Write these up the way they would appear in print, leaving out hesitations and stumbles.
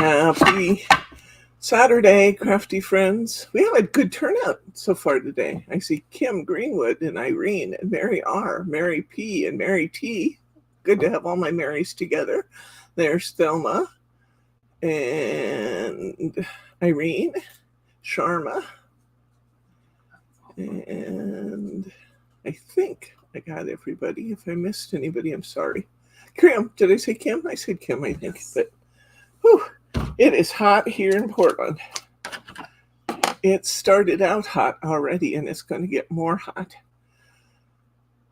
Happy Saturday, crafty friends. We have a good turnout so far today. I see Kim Greenwood and Irene and Mary R, Mary P, and Mary T. Good to have all my Marys together. There's Thelma and Irene, Sharma, and I think I got everybody. If I missed anybody, I'm sorry. Kim, did I say Kim? I said Kim, I think. Yes. But whew, it is hot here in Portland. It started out hot already, and it's going to get more hot.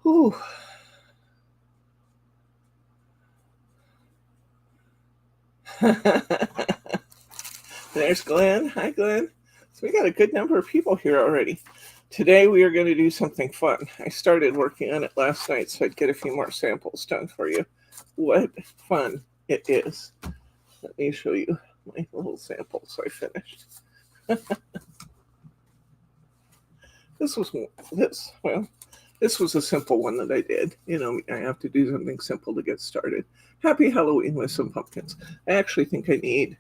Whew. There's Glenn. Hi, Glenn. So we got a good number of people here already. Today we are going to do something fun. I started working on it last night so I'd get a few more samples done for you. What fun it is. Let me show you my little samples I finished. This was a simple one that I did. You know, I have to do something simple to get started. Happy Halloween with some pumpkins. I actually think I need,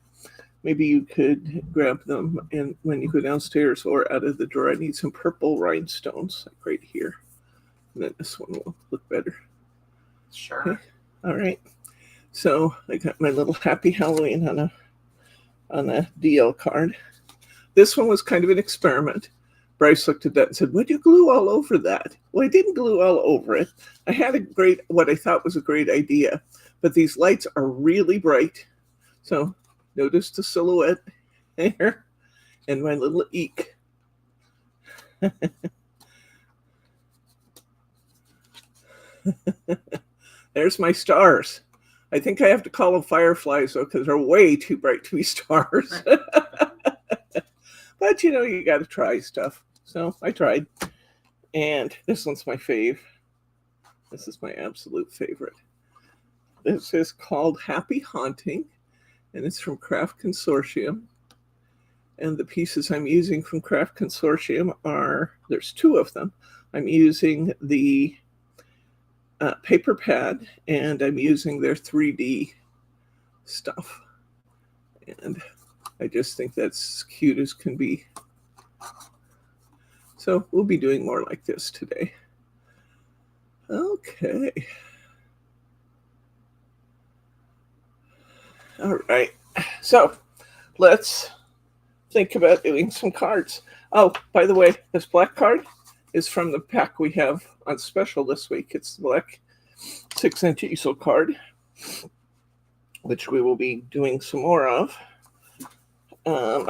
maybe you could grab them and when you go downstairs or out of the drawer. I need some purple rhinestones, like right here. And then this one will look better. Sure. Okay. All right. So I got my little Happy Halloween on a DL card. This one was kind of an experiment. Bryce looked at that and said, "Why'd you glue all over that?" Well, I didn't glue all over it. I had what I thought was a great idea, but these lights are really bright. So notice the silhouette there and my little eek. There's my stars. I think I have to call them fireflies, though, because they're way too bright to be stars. But, you know, you got to try stuff. So I tried. And this one's my fave. This is my absolute favorite. This is called Happy Haunting, and it's from Craft Consortium. And the pieces I'm using from Craft Consortium there's two of them. I'm using the paper pad, and I'm using their 3D stuff. And I just think that's cute as can be. So we'll be doing more like this today. Okay. All right. So let's think about doing some cards. Oh, by the way, this black card is from the pack we have on special this week. It's the black 6-inch easel card, which we will be doing some more of. All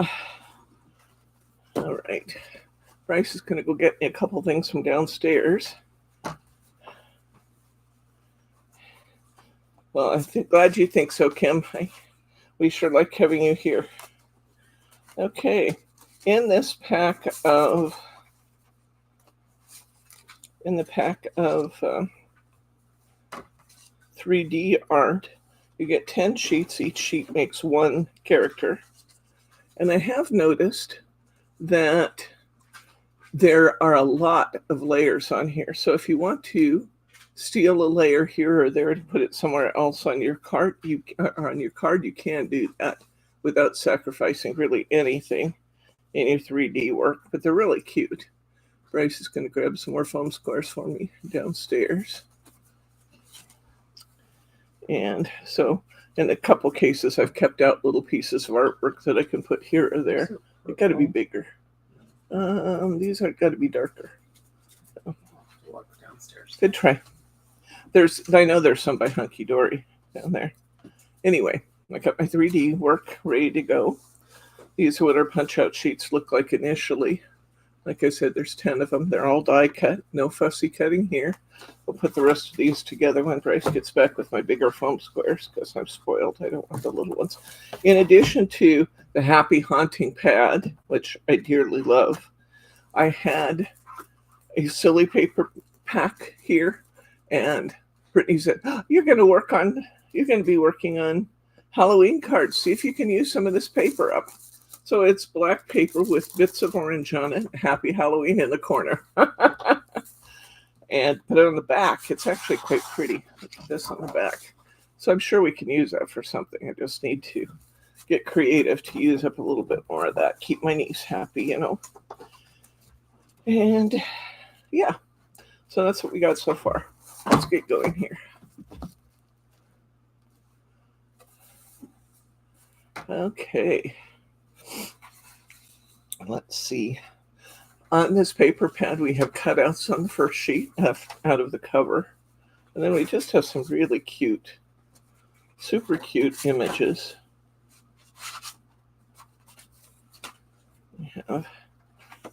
right. Bryce is going to go get me a couple things from downstairs. Well, I'm glad you think so, Kim. We sure like having you here. Okay. In the pack of 3D art, you get 10 sheets. Each sheet makes one character. And I have noticed that there are a lot of layers on here. So if you want to steal a layer here or there to put it somewhere else on your card, you can do that without sacrificing really anything in your 3D work. But they're really cute. Bryce is going to grab some more foam squares for me downstairs. And so in a couple cases, I've kept out little pieces of artwork that I can put here or there. They've got to be bigger. These are got to be darker. So. Downstairs. Good try. I know there's some by Hunky Dory down there. Anyway, I got my 3D work ready to go. These are what our punch-out sheets look like initially. Like I said, there's 10 of them. They're all die cut. No fussy cutting here. We'll put the rest of these together when Bryce gets back with my bigger foam squares because I'm spoiled. I don't want the little ones. In addition to the Happy Haunting pad, which I dearly love, I had a silly paper pack here. And Brittany said, "Oh, you're going to be working on Halloween cards. See if you can use some of this paper up." So it's black paper with bits of orange on it, Happy Halloween in the corner. And put it on the back. It's actually quite pretty. This on the back. So I'm sure we can use that for something. I just need to get creative to use up a little bit more of that. Keep my niece happy, you know. And yeah, so that's what we got so far. Let's get going here. Okay. Let's see. On this paper pad, we have cutouts on the first sheet out of the cover. And then we just have some really cute, super cute images. We have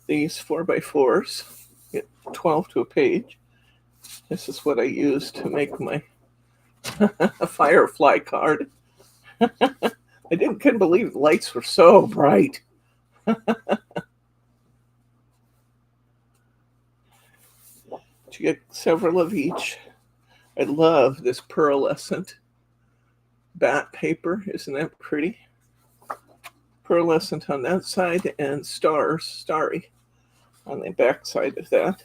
these 4x4s, get 12 to a page. This is what I use to make my firefly card. I couldn't believe the lights were so bright. You get several of each. I love this pearlescent bat paper. Isn't that pretty? Pearlescent on that side and starry on the back side of that.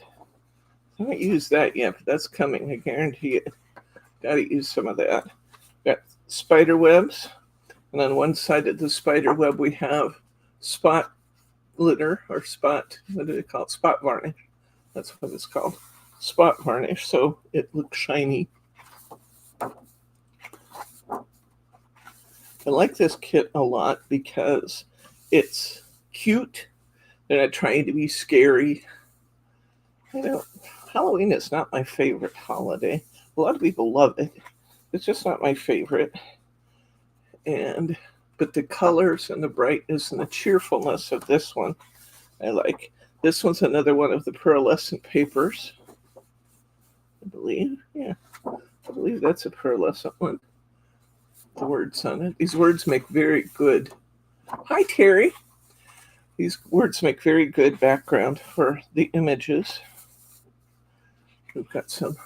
I haven't used that yet, but that's coming. I guarantee it. Got to use some of that. Got spider webs, and on one side of the spider web we have spot glitter or spot. What do they call it? Spot varnish. That's what it's called. Spot varnish, so it looks shiny. I like this kit a lot because it's cute. They're not trying to be scary. You know, Halloween is not my favorite holiday. A lot of people love it. It's just not my favorite. But the colors and the brightness and the cheerfulness of this one, I like. This one's another one of the pearlescent papers. I believe, yeah. I believe that's a pearlescent one. The words on it. These words make very good. Hi, Terry. These words make very good background for the images. We've got some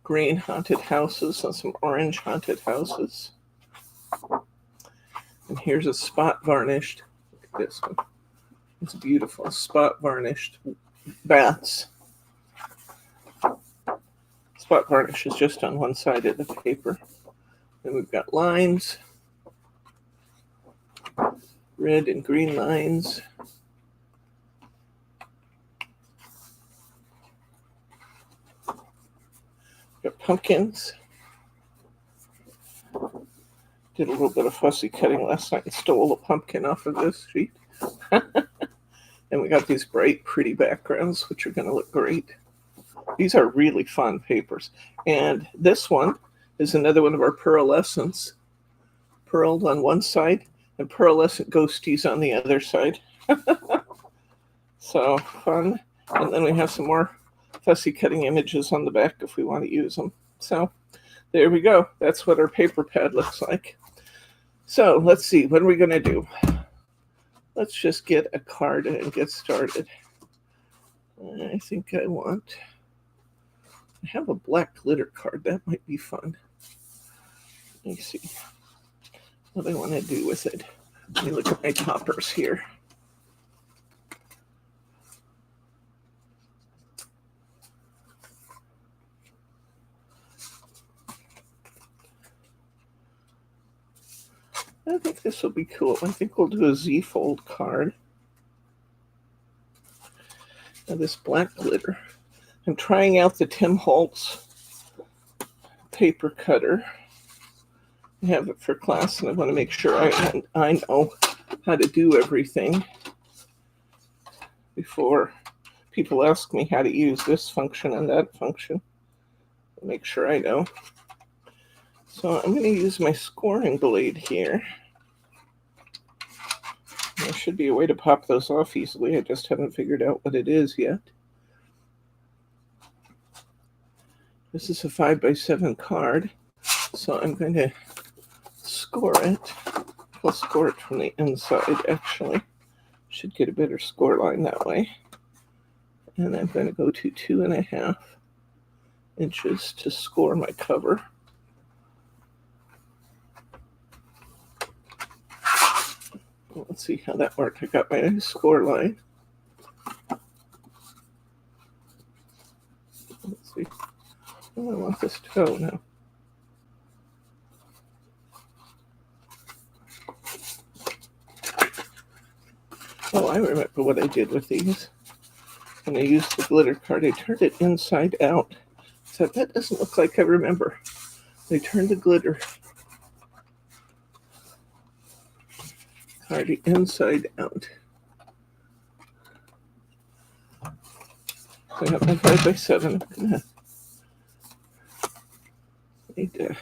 green haunted houses and some orange haunted houses. And here's a spot varnished. Look at this one. It's beautiful. Spot varnished bats. Spot varnish is just on one side of the paper. Then we've got lines, red and green lines. Got pumpkins. Did a little bit of fussy cutting last night and stole a pumpkin off of this sheet. And we got these bright, pretty backgrounds, which are going to look great. These are really fun papers. And this one is another one of our pearlescents. Pearled on one side and pearlescent ghosties on the other side. So fun. And then we have some more fussy cutting images on the back if we want to use them. So there we go. That's what our paper pad looks like. So let's see. What are we going to do? Let's just get a card and get started. I think I have a black glitter card. That might be fun. Let me see what I want to do with it. Let me look at my toppers here. I think this will be cool. I think we'll do a Z-fold card. Now this black glitter. I'm trying out the Tim Holtz paper cutter. I have it for class, and I want to make sure I know how to do everything before people ask me how to use this function and that function. I'll make sure I know. So I'm going to use my scoring blade here. There should be a way to pop those off easily. I just haven't figured out what it is yet. This is a 5x7 card, so I'm going to score it. I'll score it from the inside, actually. Should get a better score line that way. And I'm going to go to 2.5 inches to score my cover. Let's see how that worked. I got my score line. Let's see. Oh, I want this to go now. Oh, I remember what I did with these. When I used the glitter card, I turned it inside out. So that doesn't look like I remember. I turned the glitter card inside out. So I got my 5x7. I'm gonna need to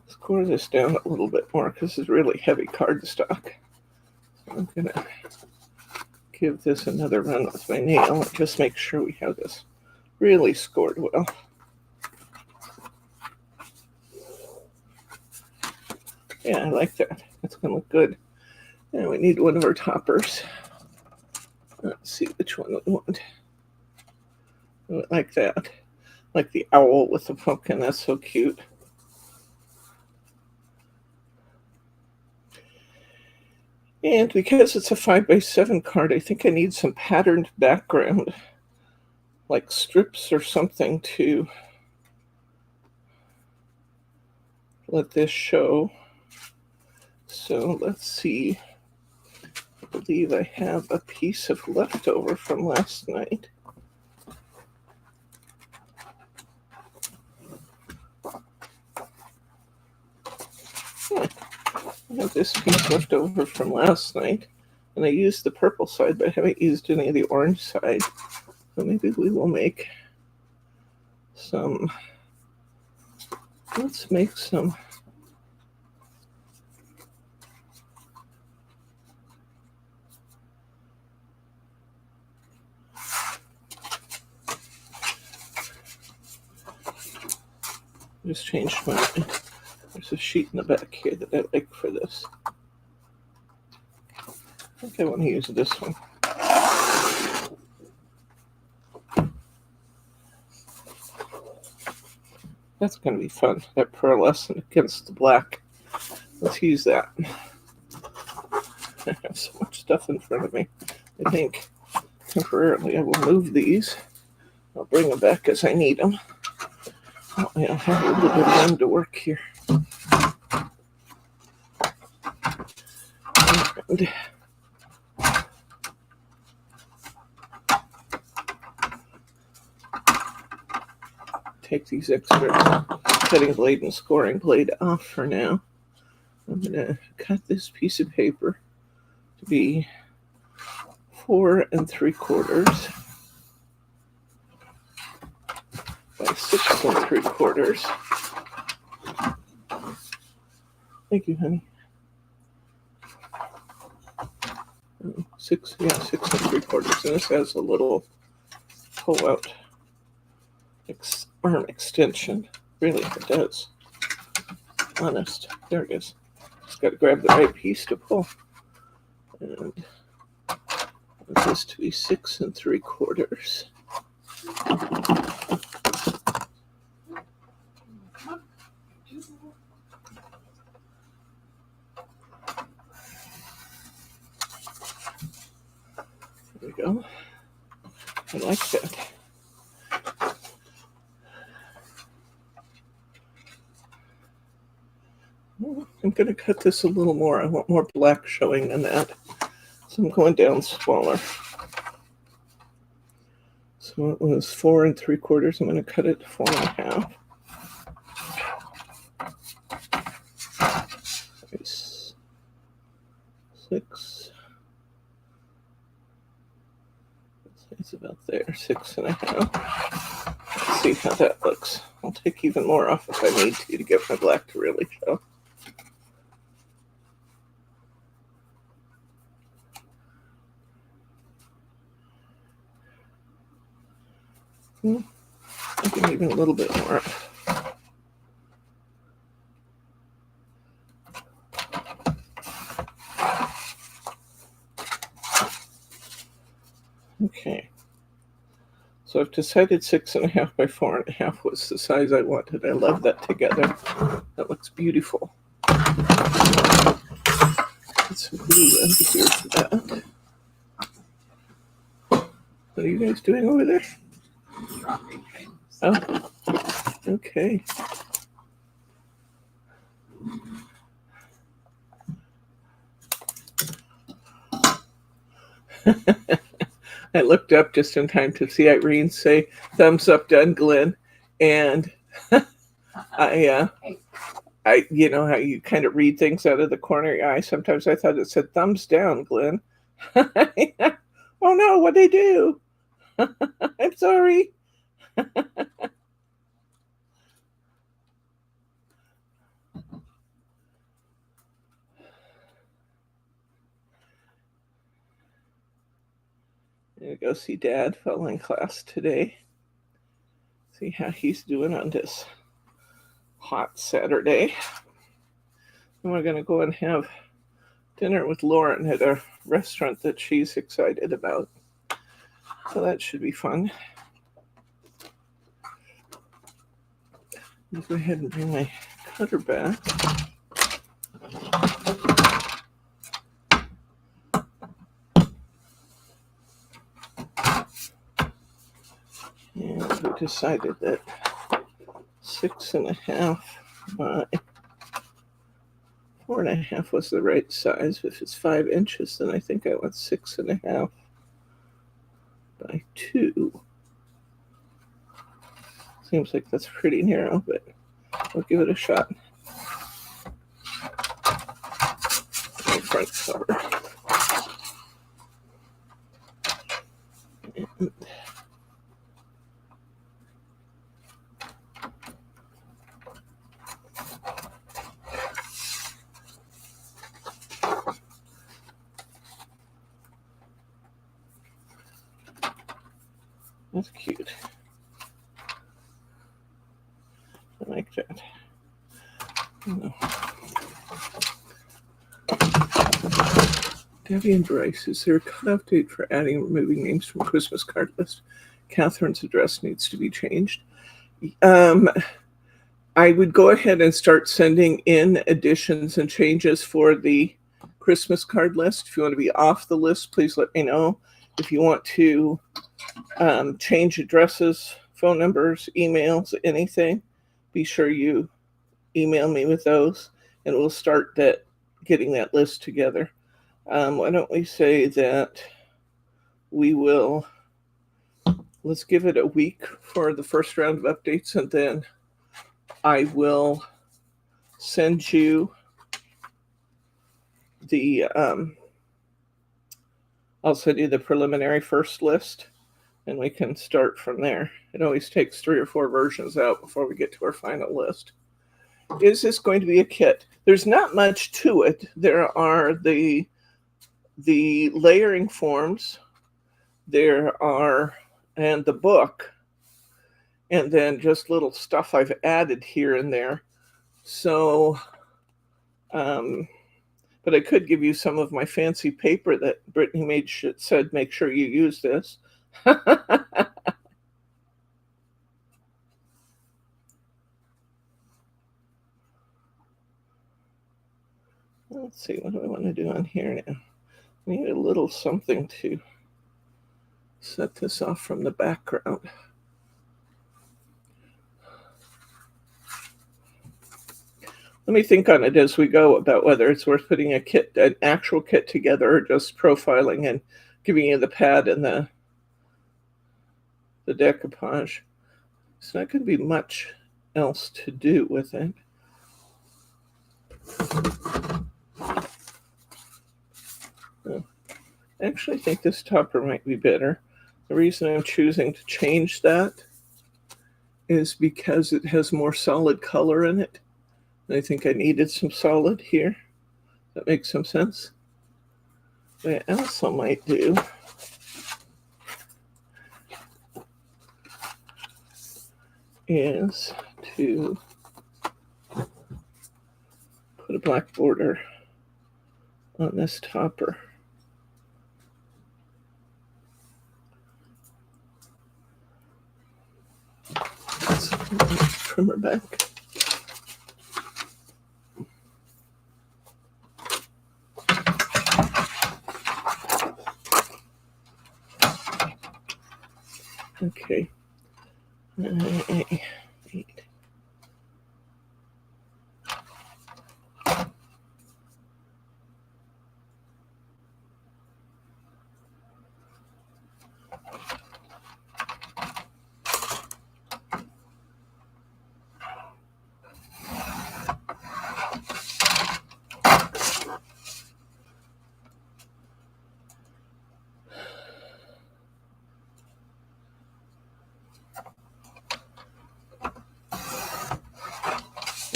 score this down a little bit more because it's really heavy cardstock. So I'm gonna give this another run with my nail and just make sure we have this really scored well. Yeah, I like that. That's gonna look good. And we need one of our toppers. Let's see which one we want. Like that. Like the owl with the pumpkin. That's so cute. And because it's a 5x7 card, I think I need some patterned background, like strips or something, to let this show. So let's see. I believe I have a piece of leftover from last night. Yeah, I have this piece left over from last night, and I used the purple side, but I haven't used any of the orange side. So maybe we will make some. Let's make some. Just changed my mind. There's a sheet in the back here that I like for this. I think I want to use this one. That's going to be fun. That pearlescent against the black. Let's use that. I have so much stuff in front of me. I think temporarily I will move these. I'll bring them back as I need them. Oh, yeah, I have a little bit of room to work here. And take these extra cutting blade and scoring blade off for now. I'm going to cut this piece of paper to be 4 3/4 by 6 3/4. Thank you, honey. 6 3/4. And this has a little pull-out arm extension. Really, it does. Honest. There it is. Just got to grab the right piece to pull. And this to be 6 3/4. There we go. I like that. I'm going to cut this a little more. I want more black showing than that. So I'm going down smaller. So it was 4 3/4. I'm going to cut it to 4 1/2. Nice. 6. It's about there. 6 1/2. Let's see how that looks. I'll take even more off if I need to get my black to really show. I can even a little bit more. Okay. So I've decided 6 1/2 by 4 1/2 was the size I wanted. I love that together. That looks beautiful. Put some glue under here for that. What are you guys doing over there? Oh, okay. I looked up just in time to see Irene say, "Thumbs up, done, Glenn." And I, you know how you kind of read things out of the corner of your eye. Sometimes I thought it said thumbs down, Glenn. Oh no, what'd they do? I'm sorry. I'm gonna go see Dad following class today. See how he's doing on this hot Saturday. And we're gonna go and have dinner with Lauren at a restaurant that she's excited about. So that should be fun. I'll go ahead and bring my cutter back. And we decided that 6.5 by 4.5 was the right size. If it's 5 inches, then I think I want 6.5 by 2. Seems like that's pretty narrow, but we'll give it a shot. My front cover. And that's cute. I like that. Debbie and Bryce, is there a cutoff date for adding and removing names from Christmas card list? Catherine's address needs to be changed. I would go ahead and start sending in additions and changes for the Christmas card list. If you want to be off the list, please let me know. If you want to change addresses, phone numbers, emails, anything, be sure you email me with those, and we'll start getting that list together. Why don't we say that we will, let's give it a week for the first round of updates, and then I will send you I'll send you the preliminary first list, and we can start from there. It always takes 3 or 4 versions out before we get to our final list. Is this going to be a kit? There's not much to it. There are the layering forms, and the book, and then just little stuff I've added here and there. So, but I could give you some of my fancy paper that Brittany said, make sure you use this. Let's see, what do I want to do on here now? I need a little something to set this off from the background. Let me think on it as we go about whether it's worth putting an actual kit together, or just profiling and giving you the pad and the decoupage. It's not going to be much else to do with it. I actually think this topper might be better. The reason I'm choosing to change that is because it has more solid color in it. And I think I needed some solid here. That makes some sense. What I also might do is to put a black border on this topper. Let's trim her back. Okay. 8.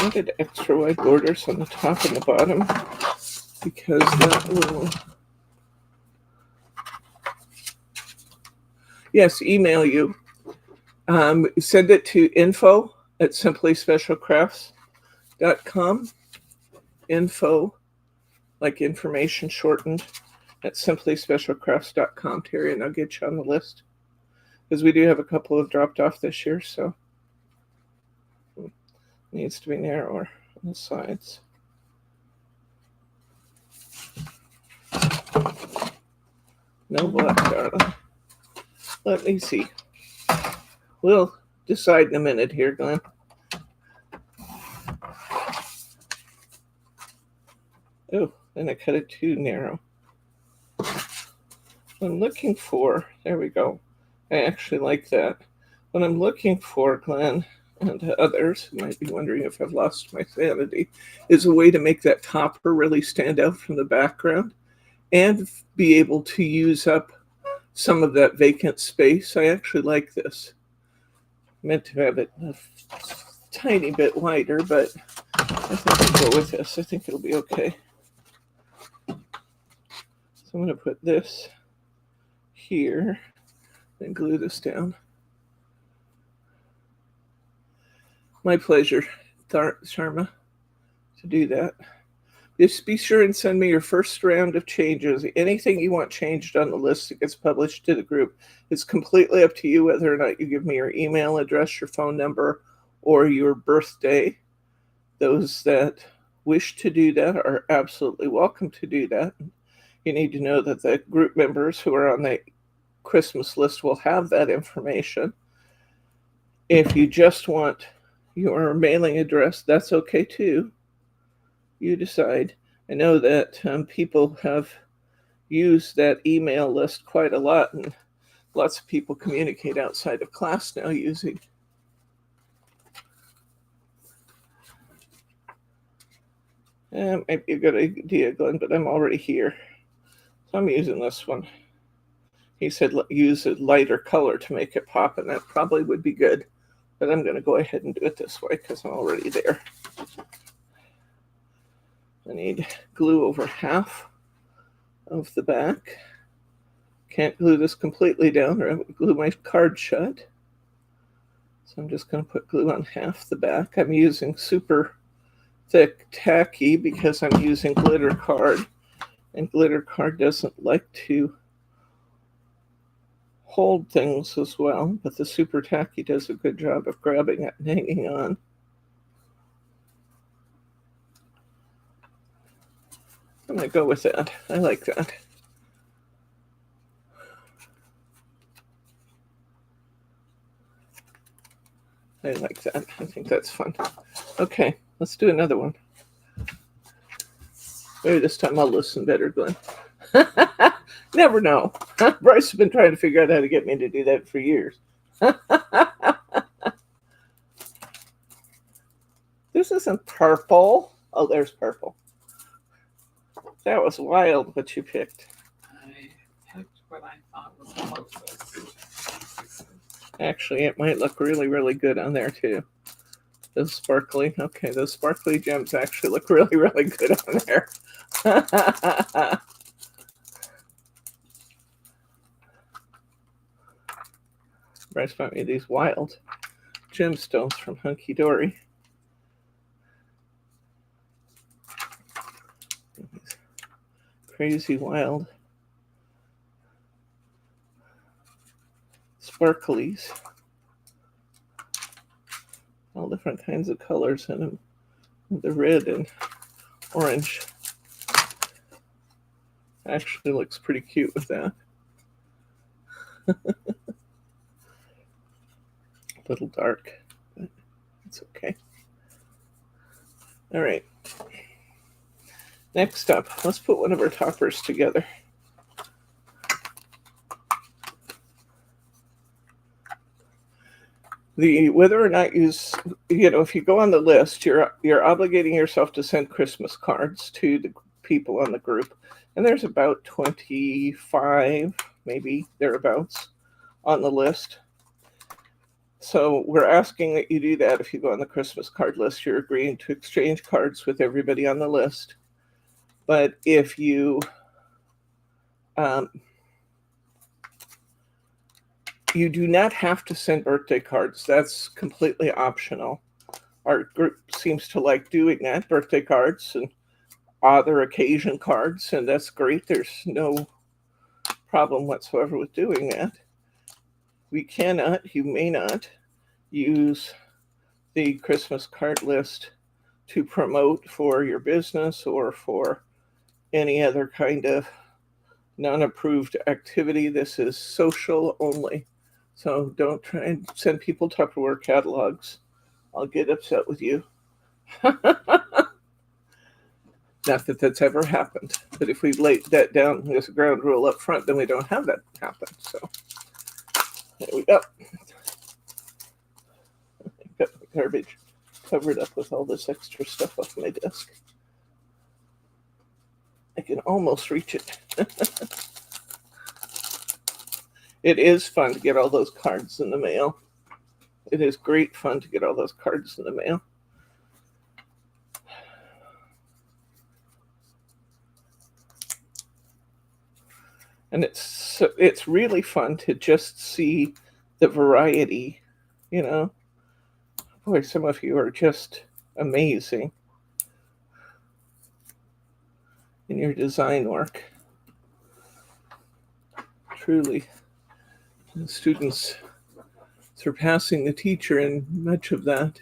wanted extra wide borders on the top and the bottom because that will... Yes, email you. Send it to info@simplyspecialcrafts.com. Info, like information shortened, at simplyspecialcrafts.com, Terry, and I'll get you on the list. Because we do have a couple of dropped off this year, so it needs to be narrower on the sides. No black, darling. Let me see. We'll decide in a minute here, Glenn. Oh, then I cut it too narrow. What I'm looking for, there we go. I actually like that. What I'm looking for, Glenn, and others who might be wondering if I've lost my sanity, is a way to make that topper really stand out from the background and be able to use up some of that vacant space. I actually like this. I meant to have it a tiny bit wider, but I think I'll go with this. I think it'll be okay. So I'm going to put this here and glue this down. My pleasure, Sharma, to do that. Just be sure and send me your first round of changes. Anything you want changed on the list that gets published to the group. It's completely up to you whether or not you give me your email address, your phone number, or your birthday. Those that wish to do that are absolutely welcome to do that. You need to know that the group members who are on the Christmas list will have that information. If you just want your mailing address, that's okay too. You decide. I know that people have used that email list quite a lot, and lots of people communicate outside of class now using. Might be a good idea, Glenn, but I'm already here. So I'm using this one. He said use a lighter color to make it pop, and that probably would be good. But I'm going to go ahead and do it this way because I'm already there. I need glue over half of the back. Can't glue this completely down or I would glue my card shut. So I'm just going to put glue on half the back. I'm using super thick tacky because I'm using glitter card. And glitter card doesn't like to hold things as well, but the super tacky does a good job of grabbing it and hanging on. I'm going to go with that. I like that. I like that. I think that's fun. Okay, let's do another one. Maybe this time I'll listen better, Glenn. Never know. Bryce has been trying to figure out how to get me to do that for years. This isn't purple. Oh, there's purple. That was wild what you picked. I picked what I thought was closest. Actually, it might look really, really good on there too. Those sparkly, okay, those sparkly gems actually look really, really good on there. Bryce found me these wild gemstones from Hunky Dory. Crazy wild sparklies. All different kinds of colors in them. The red and orange. Actually looks pretty cute with that. A little dark, but it's okay. All right. Next up, let's put one of our toppers together. Whether or not if you go on the list, you're obligating yourself to send Christmas cards to the people on the group, and there's about 25, maybe thereabouts, on the list. So we're asking that you do that. If you go on the Christmas card list, you're agreeing to exchange cards with everybody on the list. But if you you do not have to send birthday cards. That's completely optional. Our group seems to like doing that, birthday cards and other occasion cards, and that's great. There's no problem whatsoever with doing that. You may not use the Christmas card list to promote for your business or for any other kind of non-approved activity. This is social only. So don't try and send people Tupperware catalogs. I'll get upset with you. Not that that's ever happened, but if we laid that down as a ground rule up front, then we don't have that happen. So there we go. I've got my garbage covered up with all this extra stuff off my desk. I can almost reach it. It is fun to get all those cards in the mail. It is great fun to get all those cards in the mail. And it's really fun to just see the variety, you know. Boy, some of you are just amazing in your design work. Truly, the students surpassing the teacher in much of that.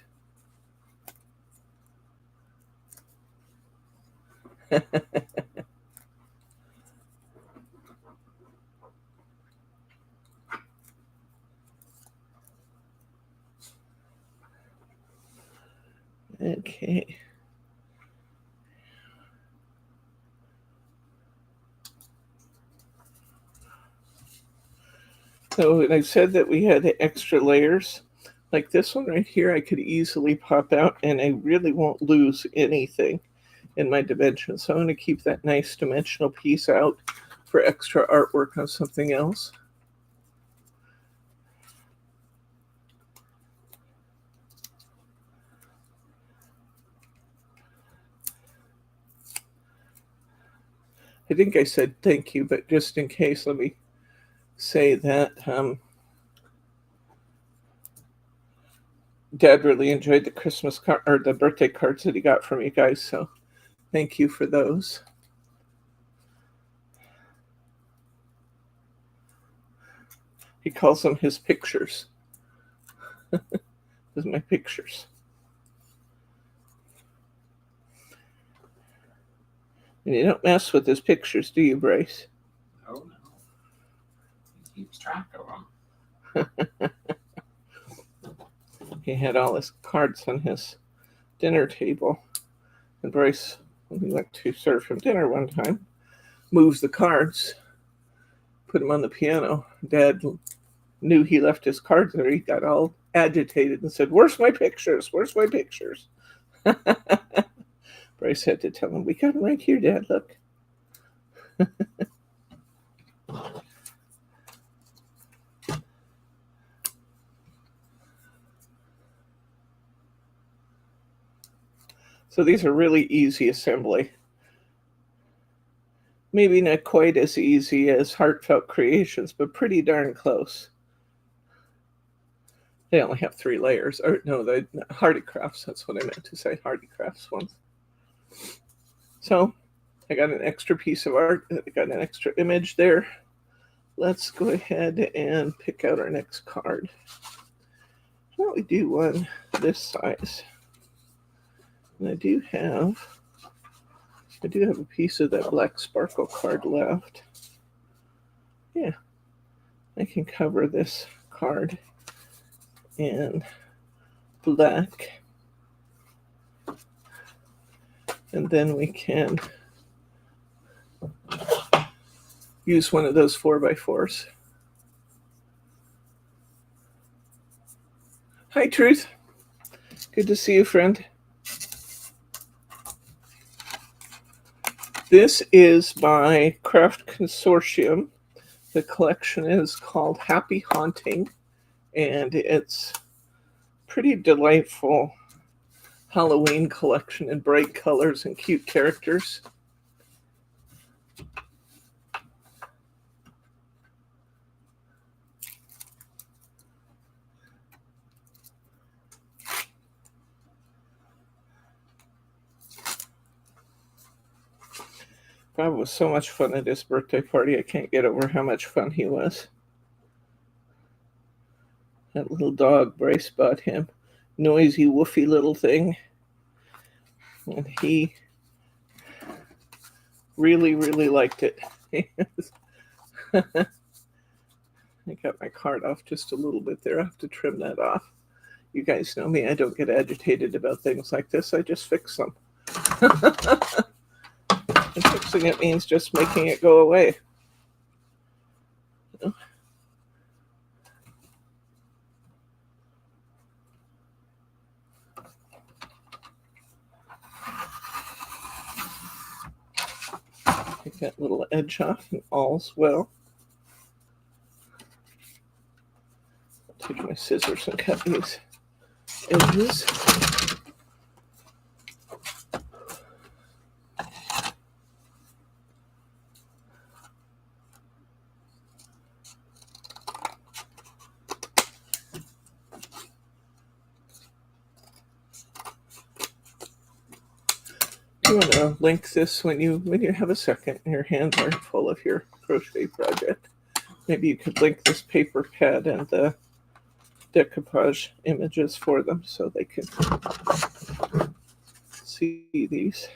Okay. So when I said that we had extra layers, like this one right here, I could easily pop out and I really won't lose anything in my dimensions. So I'm going to keep that nice dimensional piece out for extra artwork on something else. I think I said thank you, but just in case, let me say that Dad really enjoyed the Christmas card or the birthday cards that he got from you guys. So thank you for those. He calls them his pictures. Those are my pictures. And you don't mess with his pictures, do you, Bryce? Oh, no. He keeps track of them. He had all his cards on his dinner table. And Bryce, when we went to serve him dinner one time, moves the cards, put them on the piano. Dad knew he left his cards there. He got all agitated and said, "Where's my pictures? Where's my pictures?" Bryce had to tell him, "We got them right here, Dad, look." So these are really easy assembly. Maybe not quite as easy as Heartfelt Creations, but pretty darn close. They only have 3 layers. Or no, the Hardy Crafts, that's what I meant to say, Hardy Crafts ones. So I got an extra piece of art. I got an extra image there. Let's go ahead and pick out our next card. Why don't we do one this size? And I do have a piece of that black sparkle card left. Yeah, I can cover this card in black. And then we can use one of those 4x4s. Hi, Truth. Good to see you, friend. This is by Craft Consortium. The collection is called Happy Haunting, and it's pretty delightful Halloween collection in bright colors and cute characters. Bob was so much fun at his birthday party. I can't get over how much fun he was. That little dog Bryce bought him, noisy, woofy little thing. And he really, really liked it. I got my card off just a little bit there. I have to trim that off. You guys know me. I don't get agitated about things like this. I just fix them. And fixing it means just making it go away. You know? Take that little edge off and all's well. Take my scissors and cut these edges. You want to link this when you have a second and your hands aren't full of your crochet project. Maybe you could link this paper pad and the decoupage images for them so they can see these.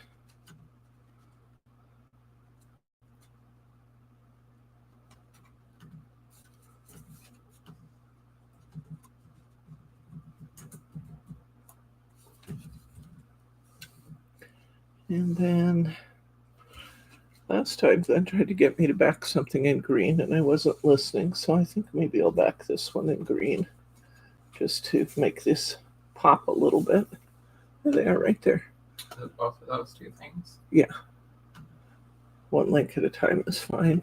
And then last time Glenn tried to get me to back something in green and I wasn't listening, so I think maybe I'll back this one in green just to make this pop a little bit. There they are right there. Both of those two things? Yeah. One link at a time is fine.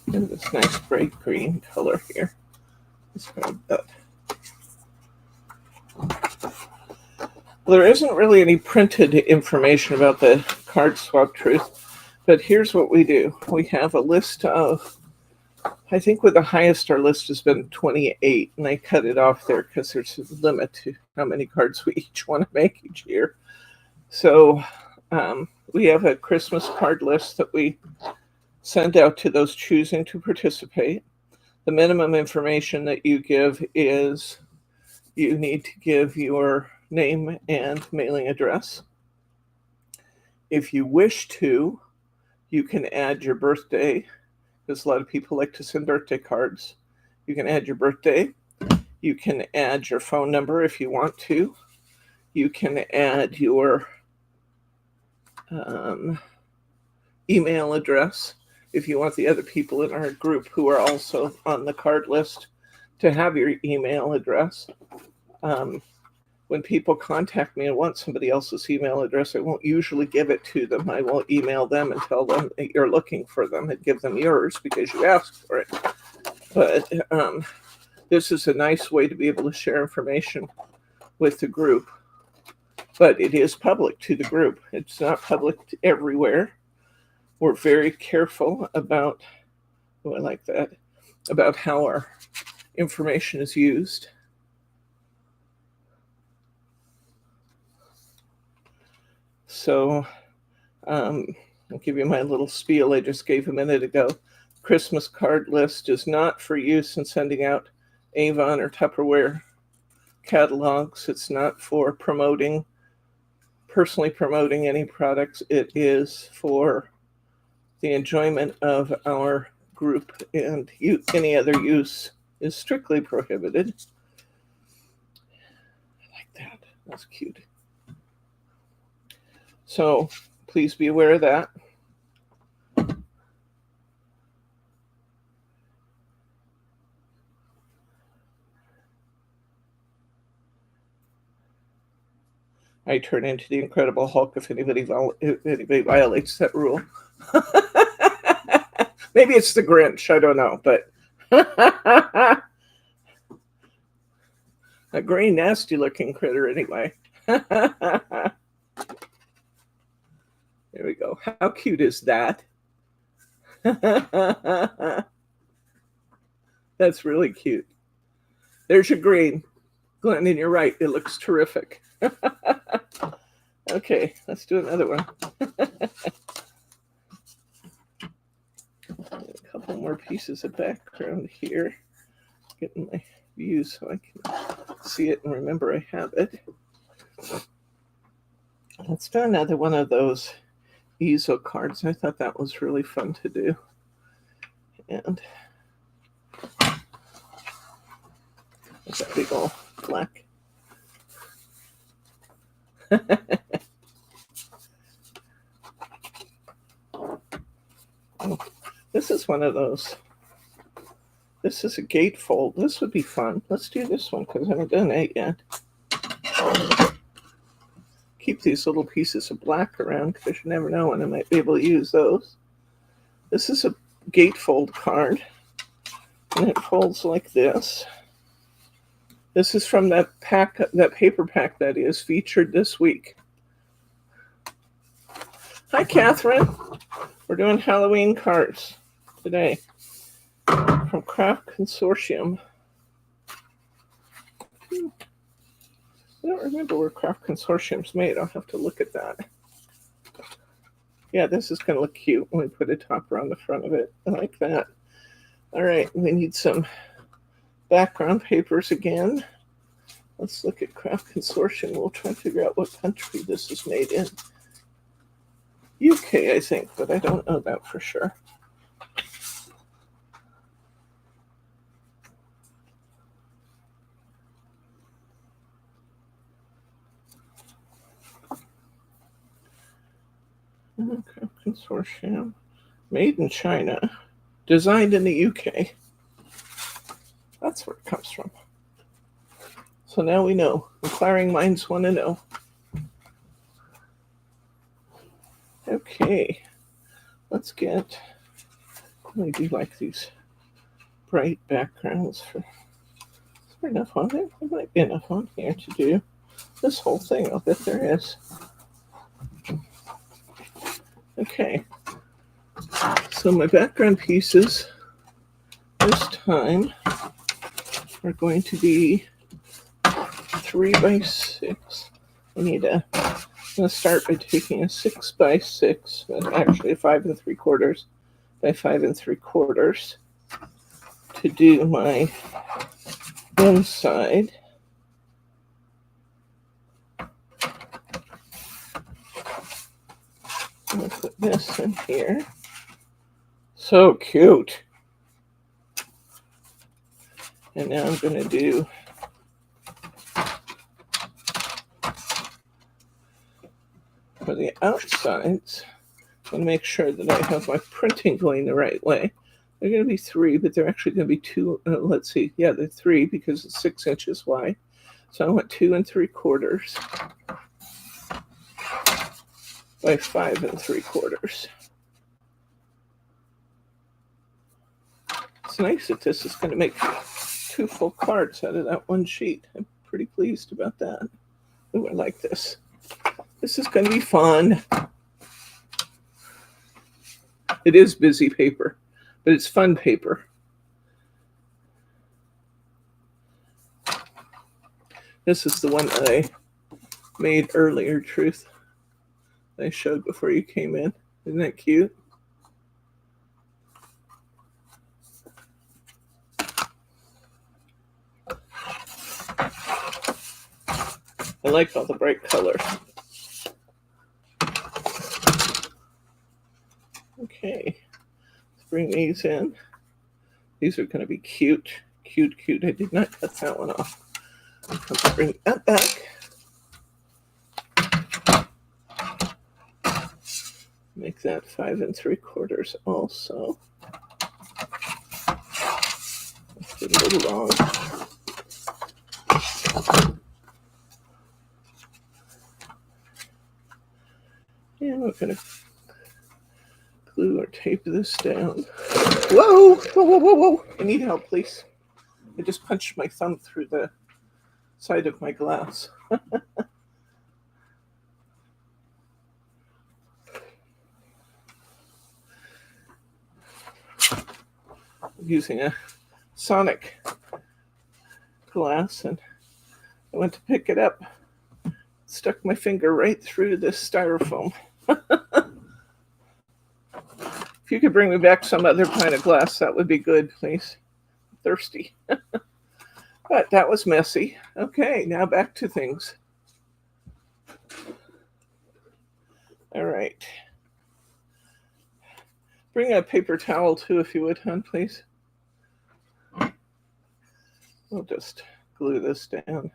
And this nice bright green color here. Let's grab that. Well, there isn't really any printed information about the card swap truth, but here's what we do. We have a list of, I think with the highest our list has been 28, and I cut it off there because there's a limit to how many cards we each want to make each year. So we have a Christmas card list that we send out to those choosing to participate. The minimum information that you give is you need to give your name and mailing address. If you wish to, you can add your birthday, because a lot of people like to send birthday cards. You can add your birthday. You can add your phone number if you want to. You can add your email address if you want the other people in our group who are also on the card list to have your email address. When people contact me and want somebody else's email address, I won't usually give it to them. I will email them and tell them that you're looking for them and give them yours because you asked for it. But this is a nice way to be able to share information with the group. But it is public to the group. It's not public everywhere. We're very careful about, oh, I like that, about how our information is used. So I'll give you my little spiel I just gave a minute ago. Christmas card list is not for use in sending out Avon or Tupperware catalogs. It's not for personally promoting any products. It is for the enjoyment of our group, and any other use is strictly prohibited. I like that. That's cute. So please be aware of that. I turn into the Incredible Hulk if anybody violates that rule. Maybe it's the Grinch. I don't know, but a gray, nasty-looking critter anyway. There we go. How cute is that? That's really cute. There's your green. Glenn, and you're right. It looks terrific. Okay, let's do another one. A couple more pieces of background here. Getting my view so I can see it and remember I have it. Let's do another one of those easel cards. I thought that was really fun to do. And there's that big old black. Oh, this is one of those. This is a gatefold. This would be fun. Let's do this one because I haven't done it yet. Keep these little pieces of black around because you never know when I might be able to use those. This is a gatefold card, and it folds like this. This is from that pack, that paper pack that is featured this week. Hi, Catherine. We're doing Halloween cards today from Craft Consortium. I don't remember where Craft Consortium's made. I'll have to look at that. Yeah, this is going to look cute when we put a topper on the front of it. I like that. All right, we need some background papers again. Let's look at Craft Consortium. We'll try to figure out what country this is made in. UK, I think, but I don't know that for sure. Craft Consortium, made in China, designed in the UK. That's where it comes from. So now we know. Inquiring minds want to know. Okay, let's get, I do like these bright backgrounds. Is there enough on there? There might be enough on here to do this whole thing. I'll bet there is. Okay, so my background pieces this time are going to be 3 by 6. I need a, I'm going to start by taking a 6 by 6, actually a 5 3/4 by 5 3/4 to do my inside. I'm going to put this in here. So cute. And now I'm going to do for the outsides. I'm going to make sure that I have my printing going the right way. They're going to be 3, but they're actually going to be 2. Let's see. Yeah, they're 3 because it's 6 inches wide. So I want 2 3/4 by 5 3/4. It's nice that this is going to make 2 full cards out of that one sheet. I'm pretty pleased about that. Ooh, I like this. This is going to be fun. It is busy paper, but it's fun paper. This is the one that I made earlier, Truth. I showed before you came in. Isn't that cute? I like all the bright colors. Okay, let's bring these in. These are going to be cute, cute, cute. I did not cut that one off. Let's bring that back. Make that 5 3/4 also. Let's get a little long. And we're going to glue glue or tape this down. Whoa, whoa, whoa, whoa, whoa. I need help, please. I just punched my thumb through the side of my glass. Using a Sonic glass, and I went to pick it up, stuck my finger right through this styrofoam. If you could bring me back some other kind of glass, that would be good, please. I'm thirsty. But that was messy. Okay, now back to things. All right. Bring a paper towel too, if you would, hon, please. We'll just glue this down.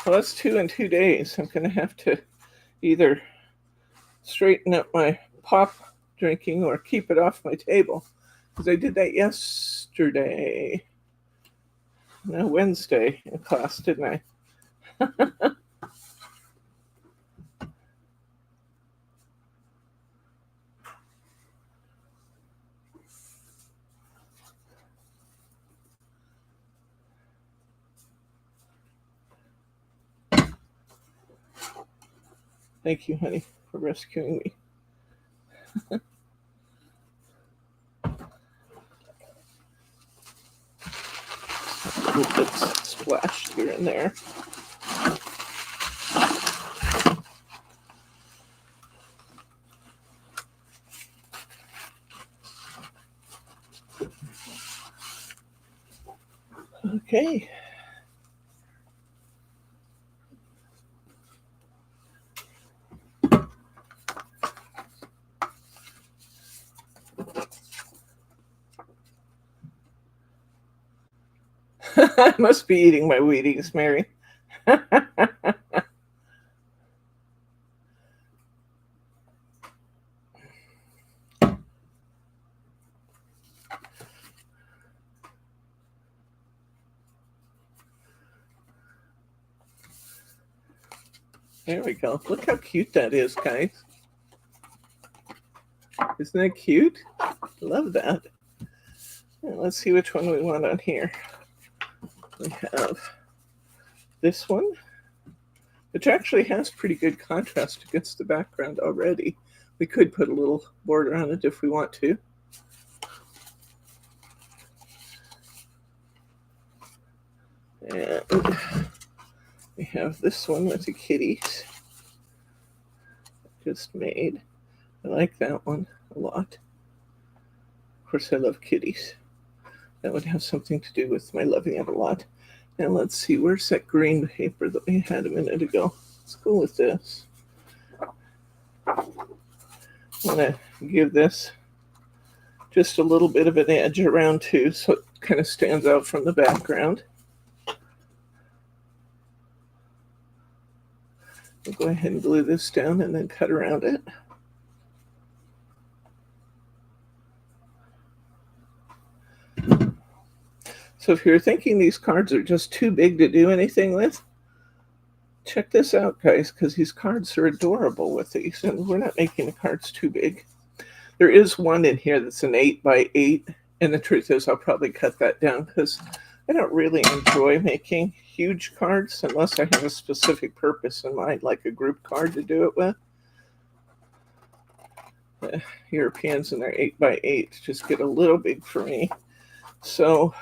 Well, that's 2 in 2 days. I'm going to have to either straighten up my pop drinking or keep it off my table, because I did that yesterday. No, Wednesday in class, didn't I? Thank you, honey, for rescuing me. Little bits splashed here and there. Okay. I must be eating my Wheaties, Mary. There we go. Look how cute that is, guys. Isn't that cute? Love that. And let's see which one we want on here. We have this one, which actually has pretty good contrast against the background already. We could put a little border on it if we want to. And we have this one with the kitties. Just made. I like that one a lot. Of course, I love kitties. That would have something to do with my loving it a lot. And let's see, where's that green paper that we had a minute ago? Let's go with this. I'm going to give this just a little bit of an edge around too, so it kind of stands out from the background. We'll go ahead and glue this down and then cut around it. So if you're thinking these cards are just too big to do anything with, check this out, guys, because these cards are adorable with these, and we're not making the cards too big. There is one in here that's an 8x8, and the truth is I'll probably cut that down because I don't really enjoy making huge cards unless I have a specific purpose in mind, like a group card to do it with. The Europeans and their 8x8 just get a little big for me. So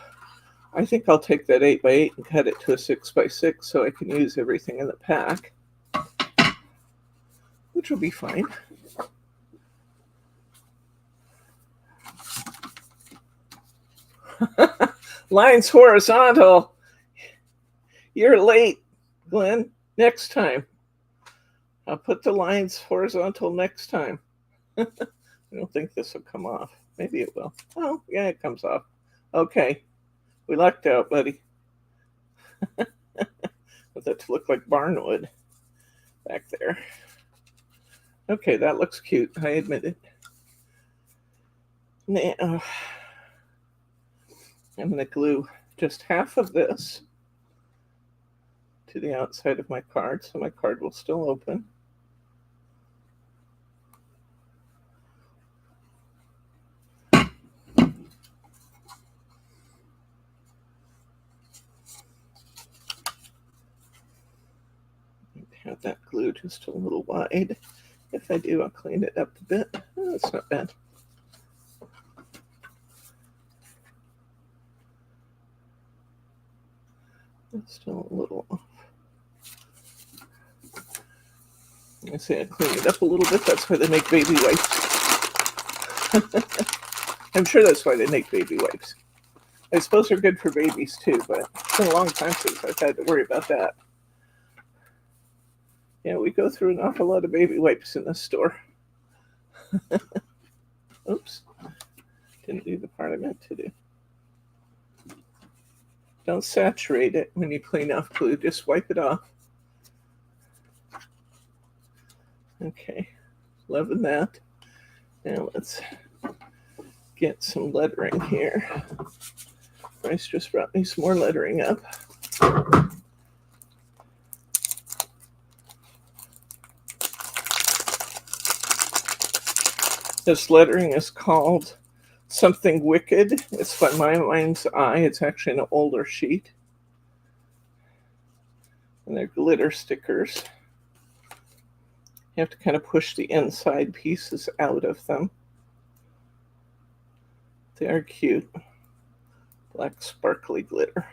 I think I'll take that 8x8 and cut it to a 6x6 so I can use everything in the pack, which will be fine. Lines horizontal. You're late, Glenn. Next time. I'll put the lines horizontal next time. I don't think this will come off. Maybe it will. Oh, yeah, it comes off. Okay. We lucked out, buddy. Want that to look like barnwood back there. Okay, that looks cute. I admit it. Now, I'm going to glue just half of this to the outside of my card, so my card will still open. Have that glue just a little wide. If I do, I'll clean it up a bit. Oh, that's not bad. It's still a little off. I say I clean it up a little bit. That's why they make baby wipes. I'm sure that's why they make baby wipes. I suppose they're good for babies too, but it's been a long time since I've had to worry about that. Yeah, we go through an awful lot of baby wipes in this store. Oops. Didn't do the part I meant to do. Don't saturate it when you clean off glue. Just wipe it off. Okay. Loving that. Now let's get some lettering here. Bryce just brought me some more lettering up. This lettering is called Something Wicked. It's by My Mind's Eye. It's actually an older sheet. And they're glitter stickers. You have to kind of push the inside pieces out of them. They are cute. Black sparkly glitter.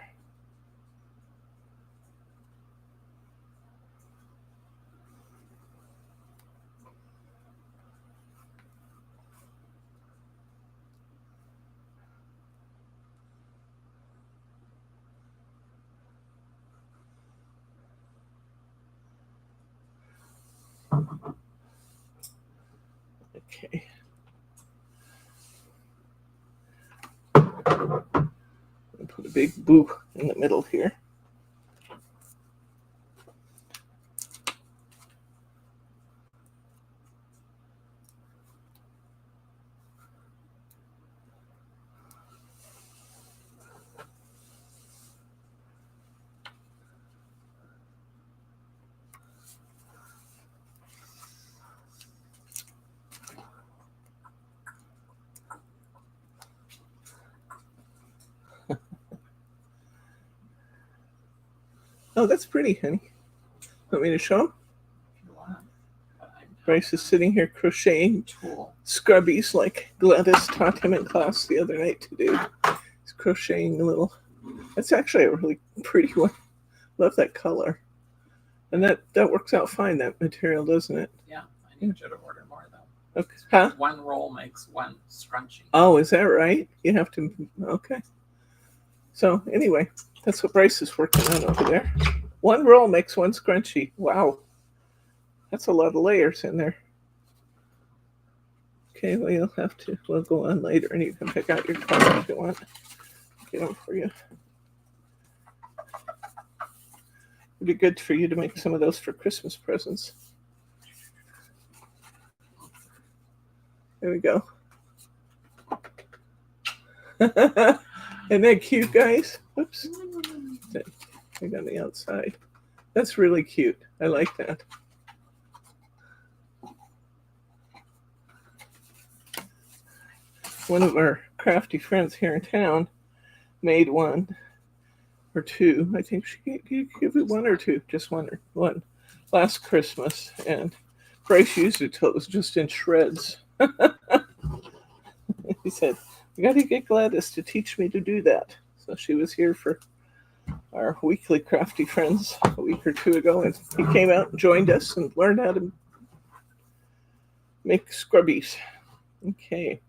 Okay. I'll put a big boop in the middle here. Oh, that's pretty, honey. Want me to show them? Bryce is sitting here crocheting scrubbies like Gladys taught him in class the other night to do. He's crocheting a little. That's actually a really pretty one. Love that color. And that works out fine, that material, doesn't it? Yeah, I need you to order more though. Okay. Huh? One roll makes one scrunchie. Oh, is that right? You have to, okay. So anyway, that's what Bryce is working on over there. One roll makes one scrunchie. Wow. That's a lot of layers in there. Okay, well, you'll have to, we'll go on later and you can pick out your color if you want. Get them for you. It'd be good for you to make some of those for Christmas presents. There we go. Isn't that cute, guys? Oops. I got on the outside. That's really cute. I like that. One of our crafty friends here in town made one or two. I think she gave it one or two, just one last Christmas, and Bryce used it till it was just in shreds. He said, "I got to get Gladys to teach me to do that." So she was here for our weekly crafty friends a week or two ago, and he came out and joined us and learned how to make scrubbies. Okay.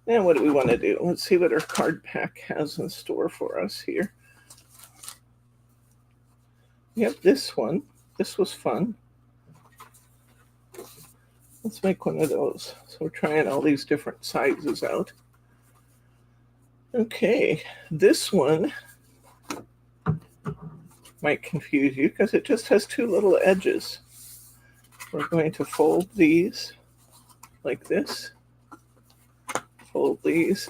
Now what do we want to do? Let's see what our card pack has in store for us here. We have this one. This was fun. Let's make one of those. So we're trying all these different sizes out. Okay, this one might confuse you because it just has two little edges. We're going to fold these like this. Fold these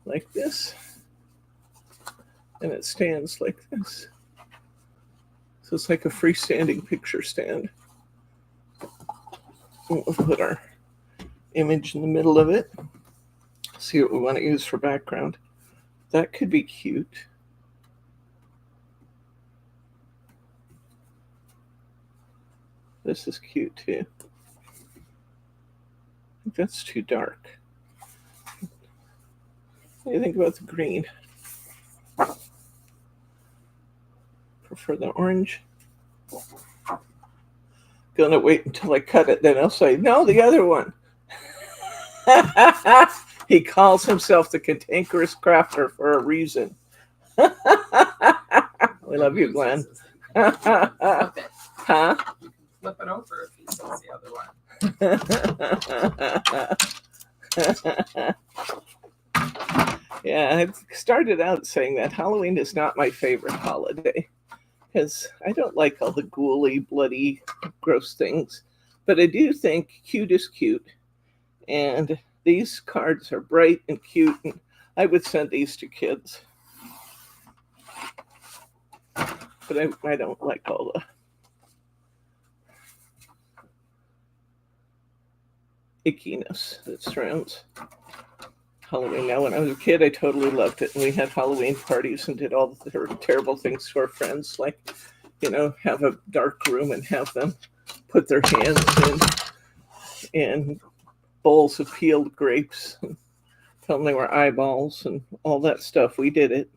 like this, and it stands like this. So it's like a freestanding picture stand. We'll put our image in the middle of it. See what we want to use for background. That could be cute. This is cute too. I think that's too dark. What do you think about the green? Prefer the orange? Gonna wait until I cut it, then I'll say, no, the other one. He calls himself the cantankerous crafter for a reason. We love you, Glenn. Flip it. Huh? You can flip it over if he says the other one. Yeah, I started out saying that Halloween is not my favorite holiday because I don't like all the ghouly, bloody, gross things. But I do think cute is cute. And these cards are bright and cute, and I would send these to kids. But I don't like all the ickiness that surrounds Halloween. Now, when I was a kid, I totally loved it. And we had Halloween parties and did all the terrible things to our friends, like, have a dark room and have them put their hands in bowls of peeled grapes and tell them they were eyeballs and all that stuff. We did it.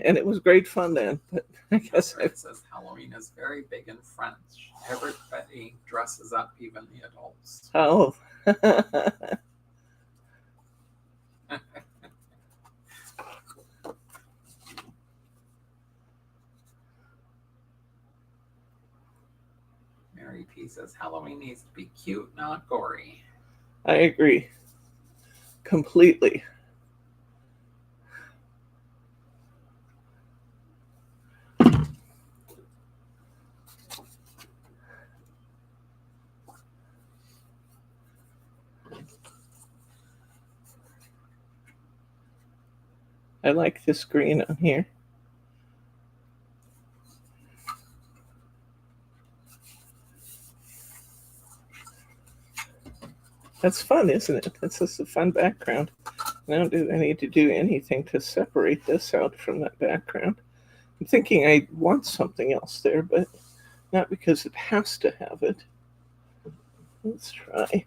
And it was great fun then. But I guess it says Halloween is very big in French. Everybody dresses up, even the adults. Oh. Mary P says Halloween needs to be cute, not gory. I agree. Completely. I like this green on here. That's fun, isn't it? That's just a fun background. Now do I need to do anything to separate this out from that background? I'm thinking I want something else there, but not because it has to have it. Let's try.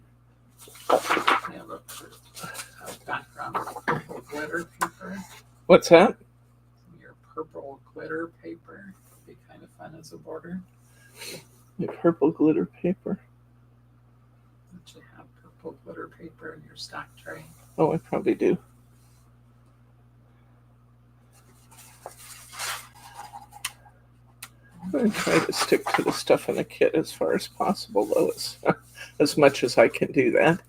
Yeah, look for background purple glitter paper. What's that? Your purple glitter paper would be kind of fun as a border. Your purple glitter paper. Don't you have purple glitter paper in your stack tray? Oh, I probably do. I'm going to try to stick to the stuff in the kit as far as possible, though, as much as I can do that.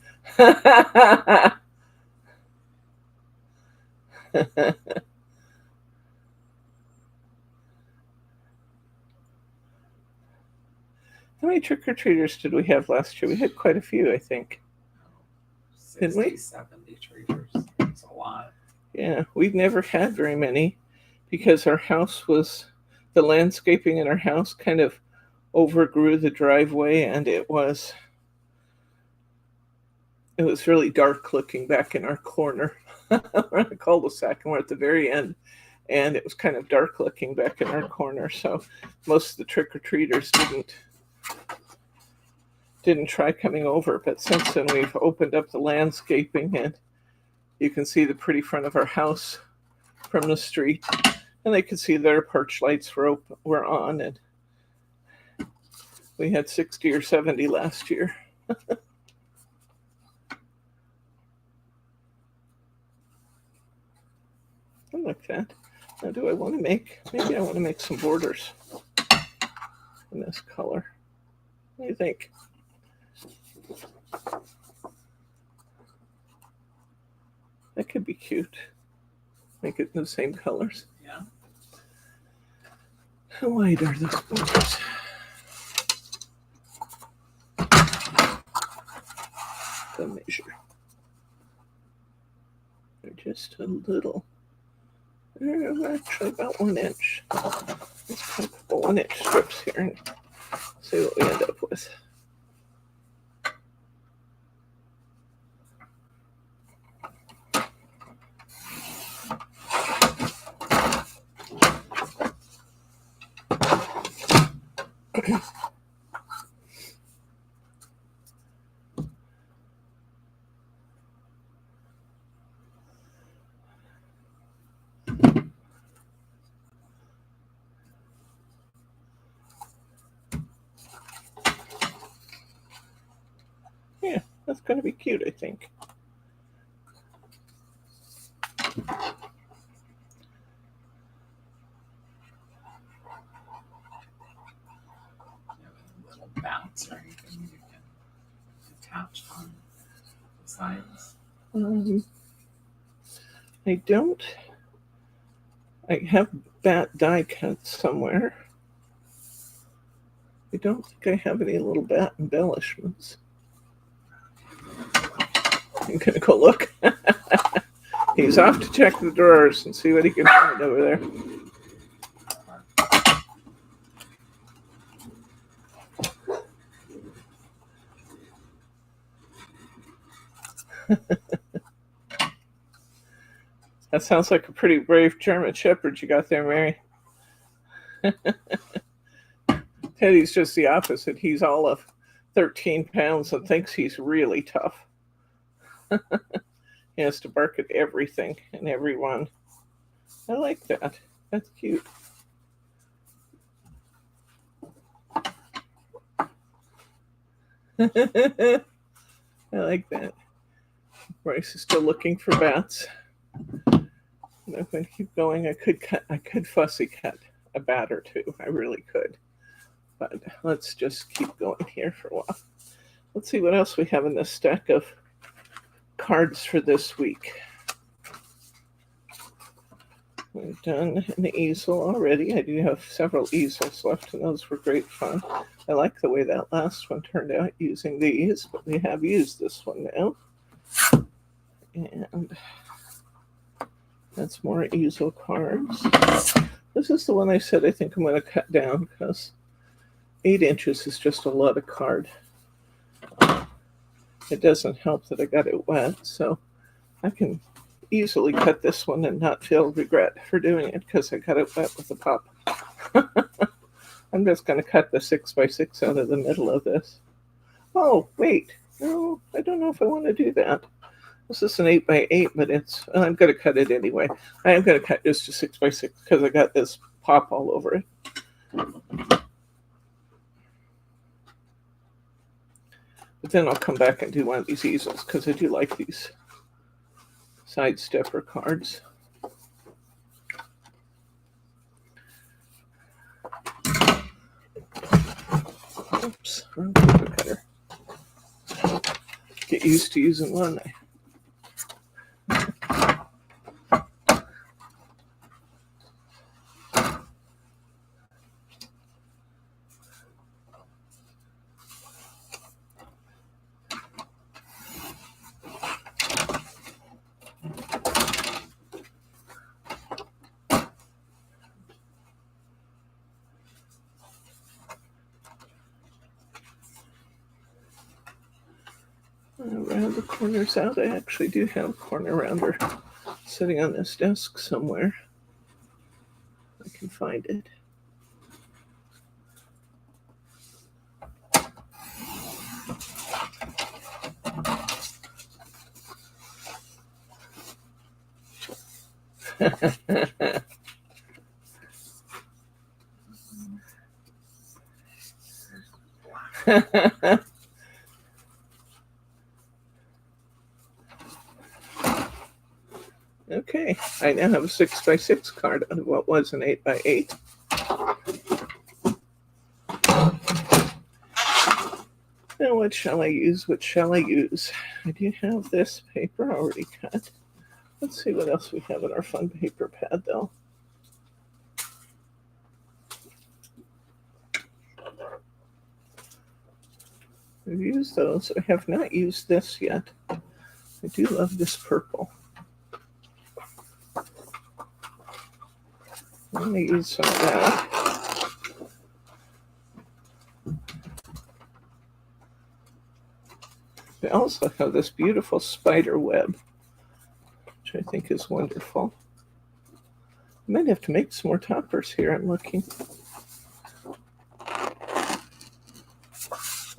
How many trick-or-treaters did we have last year? We had quite a few, I think. 60, Didn't we? 70 treaters. That's a lot. Yeah, we've never had very many because our house was, the landscaping in our house kind of overgrew the driveway, and it was really dark looking back in our corner. We're in a cul-de-sac and we're at the very end, and it was kind of dark looking back in our corner, so most of the trick-or-treaters didn't try coming over. But since then we've opened up the landscaping, and you can see the pretty front of our house from the street, and they could see that our porch lights were on, and we had 60 or 70 last year. I like that. Now, do I want to maybe I want to make some borders in this color. What do you think? That could be cute. Make it the same colors. Yeah. How wide are those borders? The measure. They're just a little Actually, about 1 inch. Let's cut a couple 1-inch strips here and see what we end up with. Yeah, that's going to be cute, I think. Little bats or anything you can attach on the sides. I don't. I have bat die cuts somewhere. I don't think I have any little bat embellishments. I'm gonna go look. He's off to check the drawers and see what he can find over there. That sounds like a pretty brave German Shepherd you got there, Mary. Teddy's just the opposite. He's all of 13 pounds and thinks he's really tough. He has to bark at everything and everyone. I like that. That's cute. I like that. Bryce is still looking for bats. And I'm going to keep going. I could fussy cut a bat or two. I really could. But let's just keep going here for a while. Let's see what else we have in this stack of cards for this week. We've done an easel already. I do have several easels left, and those were great fun. I like the way that last one turned out using these, but we have used this one now. And that's more easel cards. This is the one I said I think I'm going to cut down because 8 inches is just a lot of card. It doesn't help that I got it wet, so I can easily cut this one and not feel regret for doing it because I got it wet with the pop. I'm just going to cut the 6x6 out of the middle of this. Oh, wait. No, I don't know if I want to do that. This is an 8x8, but I'm going to cut it anyway. I am going to cut just a 6x6 because I got this pop all over it. But then I'll come back and do one of these easels because I do like these side stepper cards. Oops, wrong paper cutter. Get used to using one. Round the corners out. I actually do have a corner rounder sitting on this desk somewhere. I can find it. Okay, I now have a 6x6 card out of what was an 8x8. Now, what shall I use? What shall I use? I do have this paper already cut. Let's see what else we have in our fun paper pad, though. I've used those. I have not used this yet. I do love this purple. I'm going to use some of that. They also have this beautiful spider web, which I think is wonderful. I might have to make some more toppers here, I'm looking.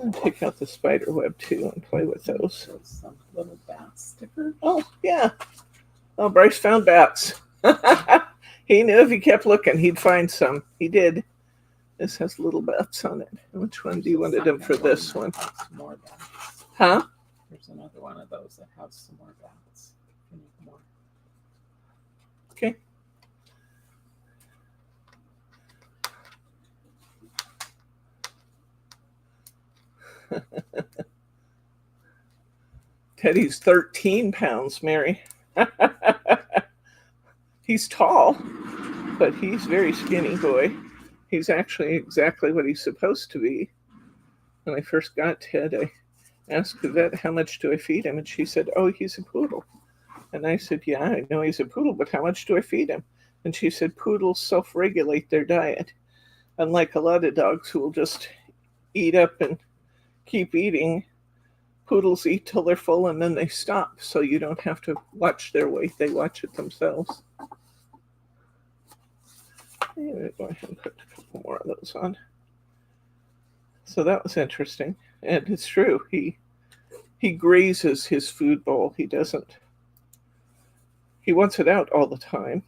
I'll take out the spider web too and play with those. Some little bat stickers. Oh, yeah. Oh, Bryce found bats. He knew if he kept looking, he'd find some. He did. This has little bats on it. Which one do you want them for this one? More bats. Huh? There's another one of those that has some more bats. You need more. Okay. Teddy's 13 pounds, Mary. He's tall, but he's very skinny boy. He's actually exactly what he's supposed to be. When I first got Ted, I asked the vet, how much do I feed him? And she said, oh, he's a poodle. And I said, yeah, I know he's a poodle, but how much do I feed him? And she said, poodles self-regulate their diet. Unlike a lot of dogs who will just eat up and keep eating, poodles eat till they're full and then they stop. So you don't have to watch their weight. They watch it themselves. I'm going to go ahead and put a couple more of those on. So that was interesting. And it's true. He grazes his food bowl. He wants it out all the time.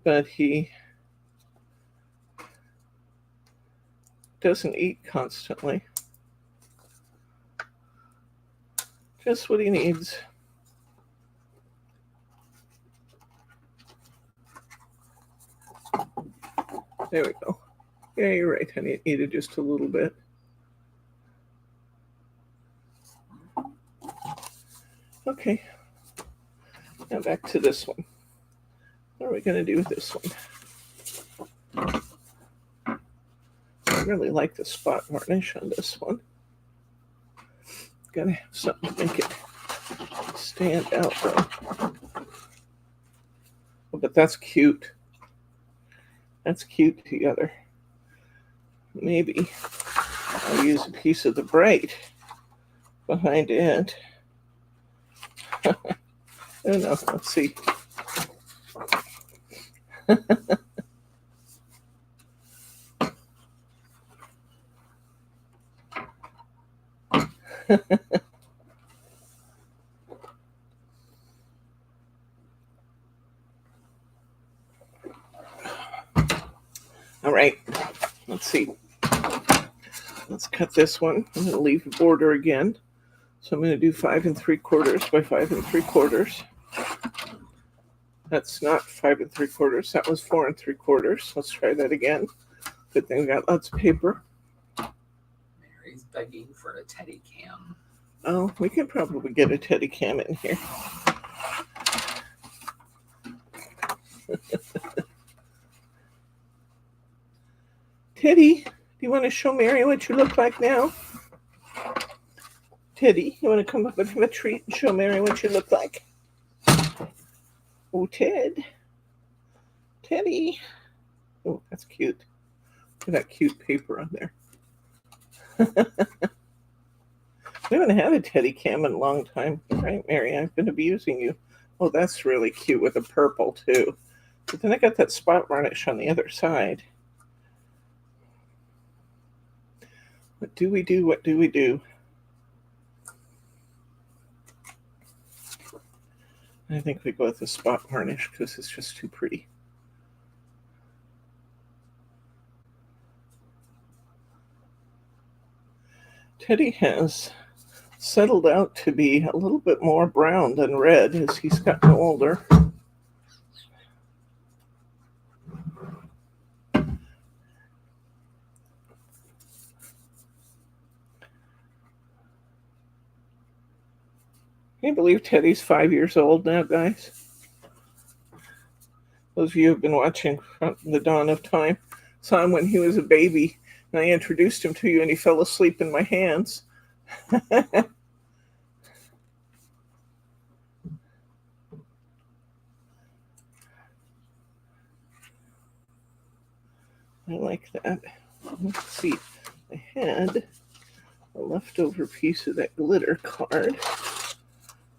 But he doesn't eat constantly. Just what he needs. There we go. Yeah, you're right, honey. It needed just a little bit. Okay. Now back to this one. What are we going to do with this one? I really like the spot varnish on this one. Gotta have something to make it stand out though. Oh, but that's cute. That's cute together. Maybe I'll use a piece of the bright behind it. I don't know. Let's see. All right, let's see. Let's cut this one. I'm going to leave the border again. So I'm going to do 5 3/4 by 5 3/4. That's not 5 3/4. That was 4 3/4. Let's try that again. Good thing we got lots of paper. Mary's begging for a teddy cam. Oh, we could probably get a teddy cam in here. Teddy, do you want to show Mary what you look like now? Teddy, you want to come up and have a treat and show Mary what you look like? Oh, Ted. Teddy. Oh, that's cute. Look at that cute paper on there. We haven't had a teddy cam in a long time. Right, Mary? I've been abusing you. Oh, that's really cute with the purple, too. But then I got that spot varnish on the other side. What do we do? What do we do? I think we go with the spot varnish because it's just too pretty. Teddy has settled out to be a little bit more brown than red as he's gotten older. Can you believe Teddy's 5 years old now, guys? Those of you who have been watching from the dawn of time saw him when he was a baby, and I introduced him to you, and he fell asleep in my hands. I like that. Let's see. I had a leftover piece of that glitter card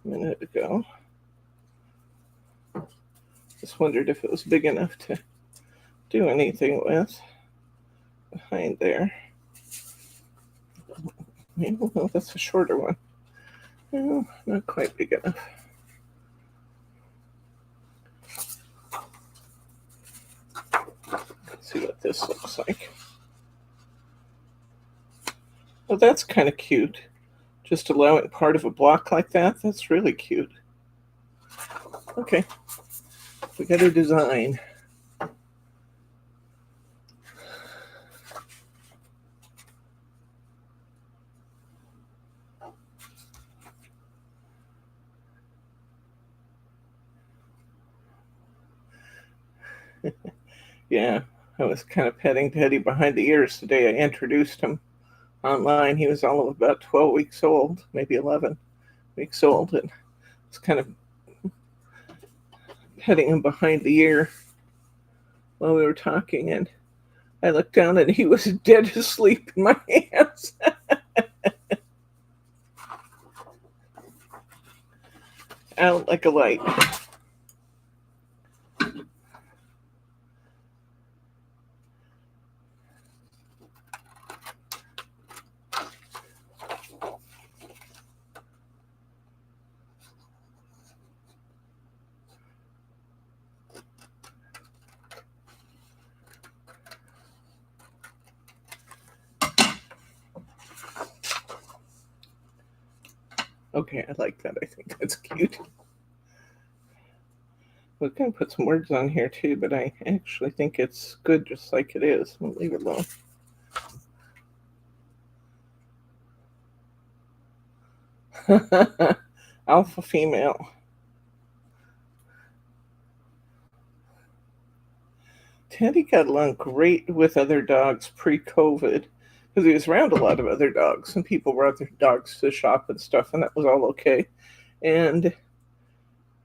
a minute ago. Just wondered if it was big enough to do anything with behind there. Well, that's a shorter one. No, not quite big enough. Let's see what this looks like. Well, that's kind of cute. Just allowing part of a block like that, that's really cute. Okay, we got a design. Yeah, I was kind of petting Teddy behind the ears today. I introduced him online. He was all of about 12 weeks old, maybe 11 weeks old, and I was kind of petting him behind the ear while we were talking, and I looked down and he was dead asleep in my hands. Out like a light. Okay, I like that. I think that's cute. We're going to put some words on here too, but I actually think it's good just like it is. We'll leave it alone. Alpha female. Teddy got along great with other dogs pre-COVID because he was around a lot of other dogs and people brought their dogs to shop and stuff, and that was all okay. And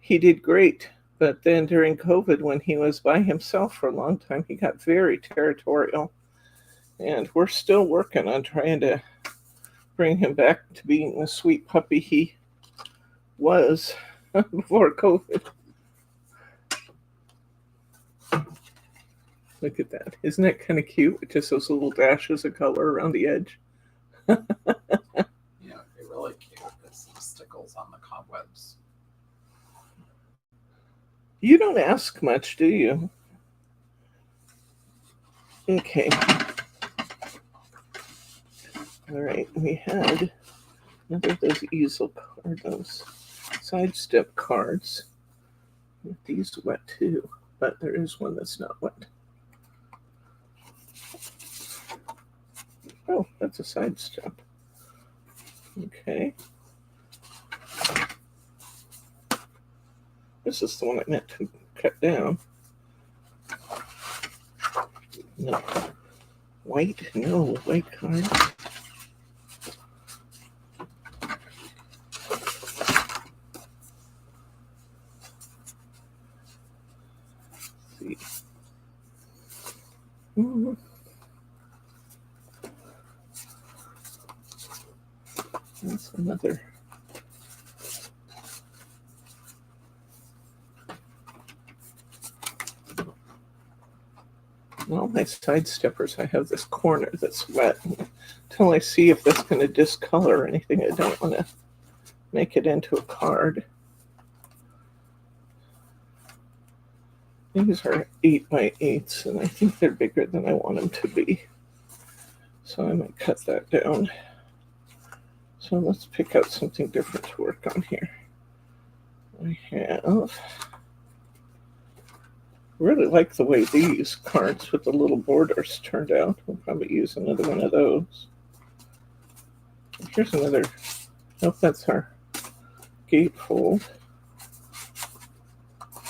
he did great. But then during COVID, when he was by himself for a long time, he got very territorial. And we're still working on trying to bring him back to being the sweet puppy he was before COVID. Look at that. Isn't that kind of cute? With just those little dashes of color around the edge. Yeah, they're really cute. There's some stickles on the cobwebs. You don't ask much, do you? Okay. All right, we had another of those easel cards, those sidestep cards. These wet too, but there is one that's not wet. Oh, that's a sidestep. Okay. This is the one I meant to cut down. No. White? No, white card. Let's see. That's another. All my side steppers, I have this corner that's wet. Until I see if that's going to discolor or anything, I don't want to make it into a card. These are 8x8s, and I think they're bigger than I want them to be. So I might cut that down. So let's pick out something different to work on here. I have... really like the way these cards with the little borders turned out. We'll probably use another one of those. Here's another. Nope, that's our gatefold.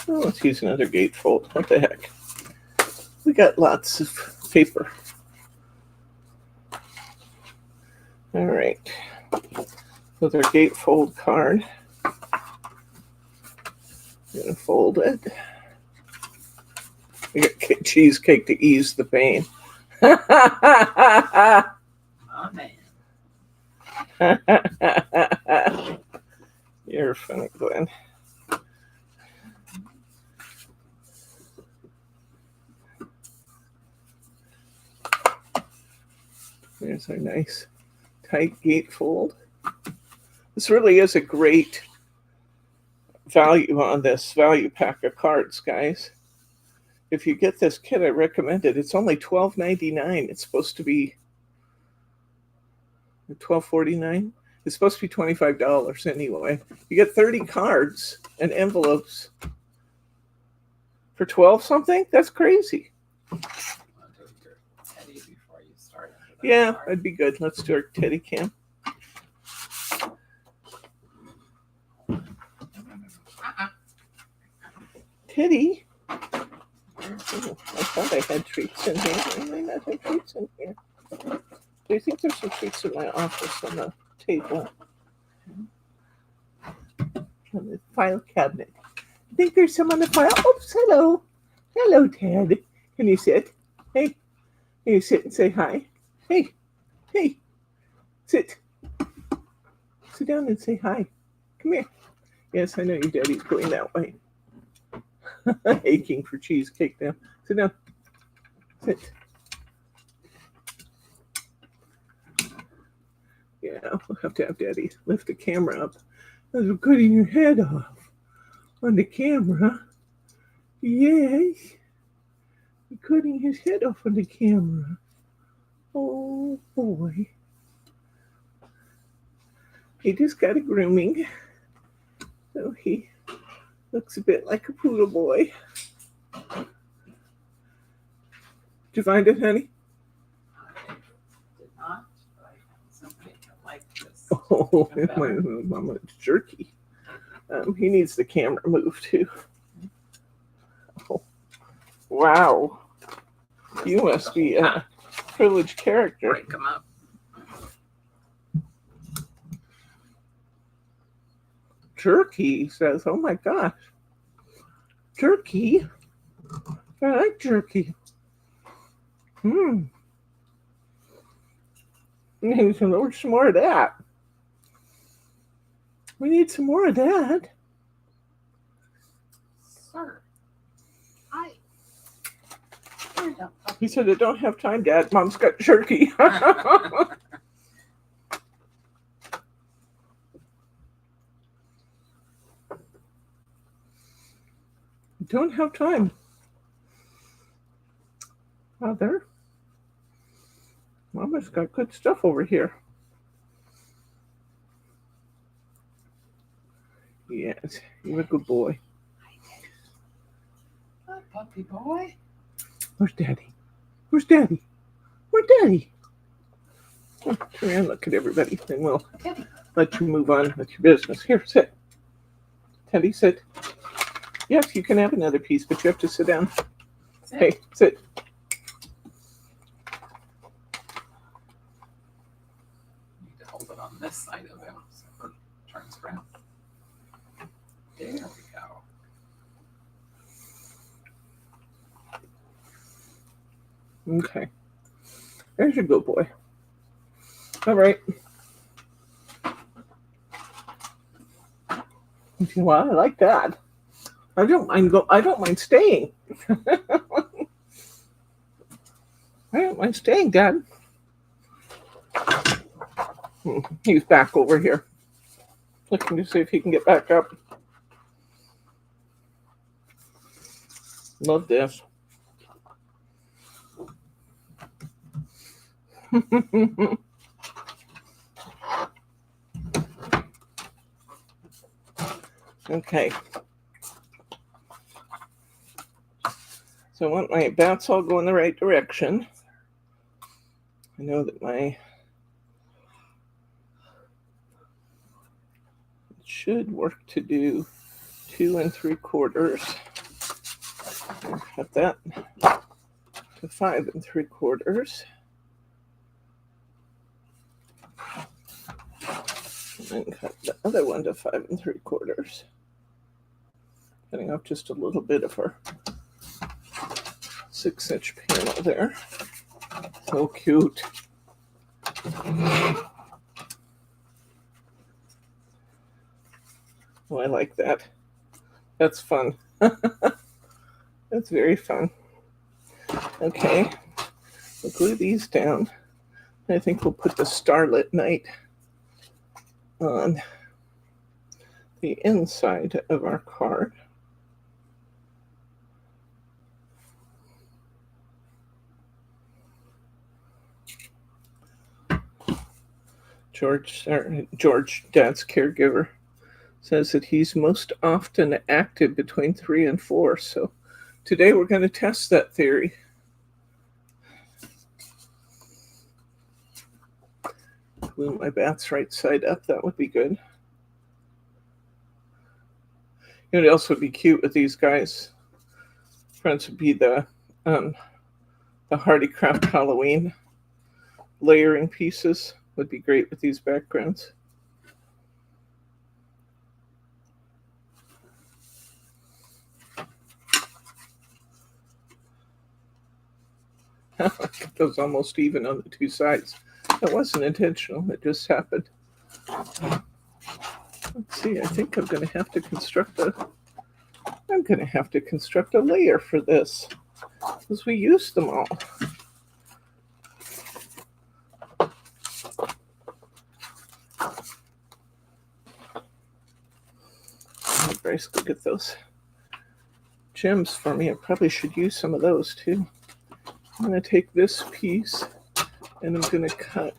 Oh, let's use another gatefold. What the heck? We got lots of paper. All right. With our gatefold card, I'm going to fold it. We got cheesecake to ease the pain. Oh, man. You're funny, Glenn. There's our nice tight gatefold. This really is a great value on this value pack of cards, guys. If you get this kit, I recommend it. It's only $12.99. It's supposed to be $12.49. It's supposed to be $25 anyway. You get 30 cards and envelopes for 12 something? That's crazy. Teddy before you start. Yeah, that'd be good. Let's do our Teddy cam. Teddy? Oh, I thought I had treats in here. I may not have treats in here. Do you think there's some treats in my office on the table? On the file cabinet. I think there's some on the file. Oops, hello. Hello, Ted. Can you sit? Hey. Can you sit and say hi? Hey. Hey. Sit. Sit down and say hi. Come here. Yes, I know your daddy's going that way. Aching for cheesecake now. Sit down. Sit. Yeah, we'll have to have Daddy lift the camera up. As we're cutting your head off on the camera. Yes. We're cutting his head off on the camera. Oh, boy. He just got a grooming. So he looks a bit like a poodle boy. Did you find it, honey? I did not, but I found somebody that liked this. Oh, my mama's jerky. He needs the camera moved too. Oh, wow. You must be a privileged character. Break them up. Jerky says, oh my gosh. Jerky? I like jerky. We need some more of that. We need some more of that. Sir. Hi. He said, I don't have time, Dad. Mom's got jerky. Don't have time. Mother. Mama's got good stuff over here. Yes, you're a good boy. Hi, puppy boy. Where's Daddy? Where's Daddy? Where's Daddy? Oh, turn around, look at everybody, then we'll let you move on with your business. Here, sit. Teddy, sit. Yes, you can have another piece, but you have to sit down. Sit. Hey, sit. You need to hold it on this side of him so it turns around. There we go. Okay. There's your good boy. All right. Well, I like that. I don't mind staying. I don't mind staying, Dad. He's back over here. Looking to see if he can get back up. Love this. Okay. So I want my bats all go in the right direction. I know that my it should work to do 2 3/4. Cut that to 5 3/4. And then cut the other one to 5 3/4. Cutting off just a little bit of our 6-inch panel there. So cute. Oh, I like that. That's fun. That's very fun. Okay, we'll glue these down. I think we'll put the Starlit Night on the inside of our card. George, Dad's caregiver, says that he's most often active between 3 and 4. So today we're going to test that theory. Glue my bats right side up. That would be good. It would also be cute with these guys. Friends would be the Hardy Craft Halloween layering pieces. Would be great with these backgrounds. Get those almost even on the two sides. That wasn't intentional. It just happened. Let's see. I think I'm going to have to construct a layer for this because we used them all. Bryce, go get those gems for me. I probably should use some of those too. I'm going to take this piece and I'm going to cut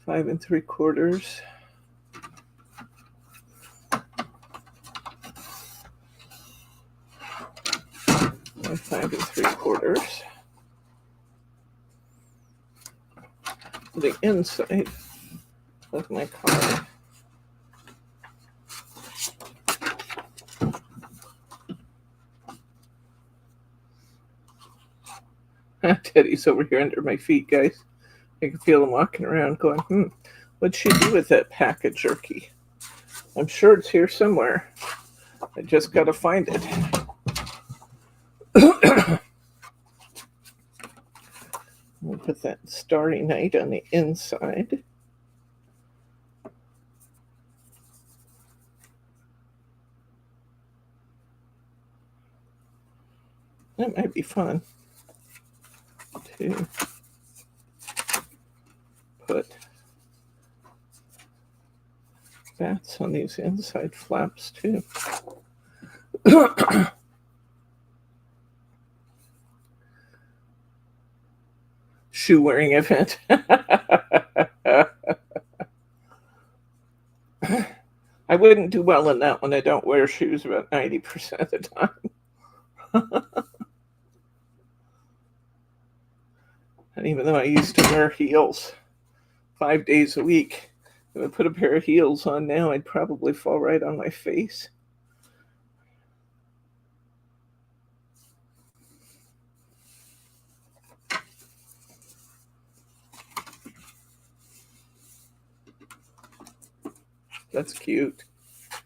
5 3/4. And 5 3/4. The inside of my card. Teddy's over here under my feet, guys. I can feel him walking around going, what'd she do with that pack of jerky? I'm sure it's here somewhere. I just got to find it. We'll put that Starry Night on the inside. That might be fun to put bats on these inside flaps too. Shoe wearing event. I wouldn't do well in that one. I don't wear shoes about 90% of the time. And even though I used to wear heels 5 days a week, if I put a pair of heels on now, I'd probably fall right on my face. That's cute. I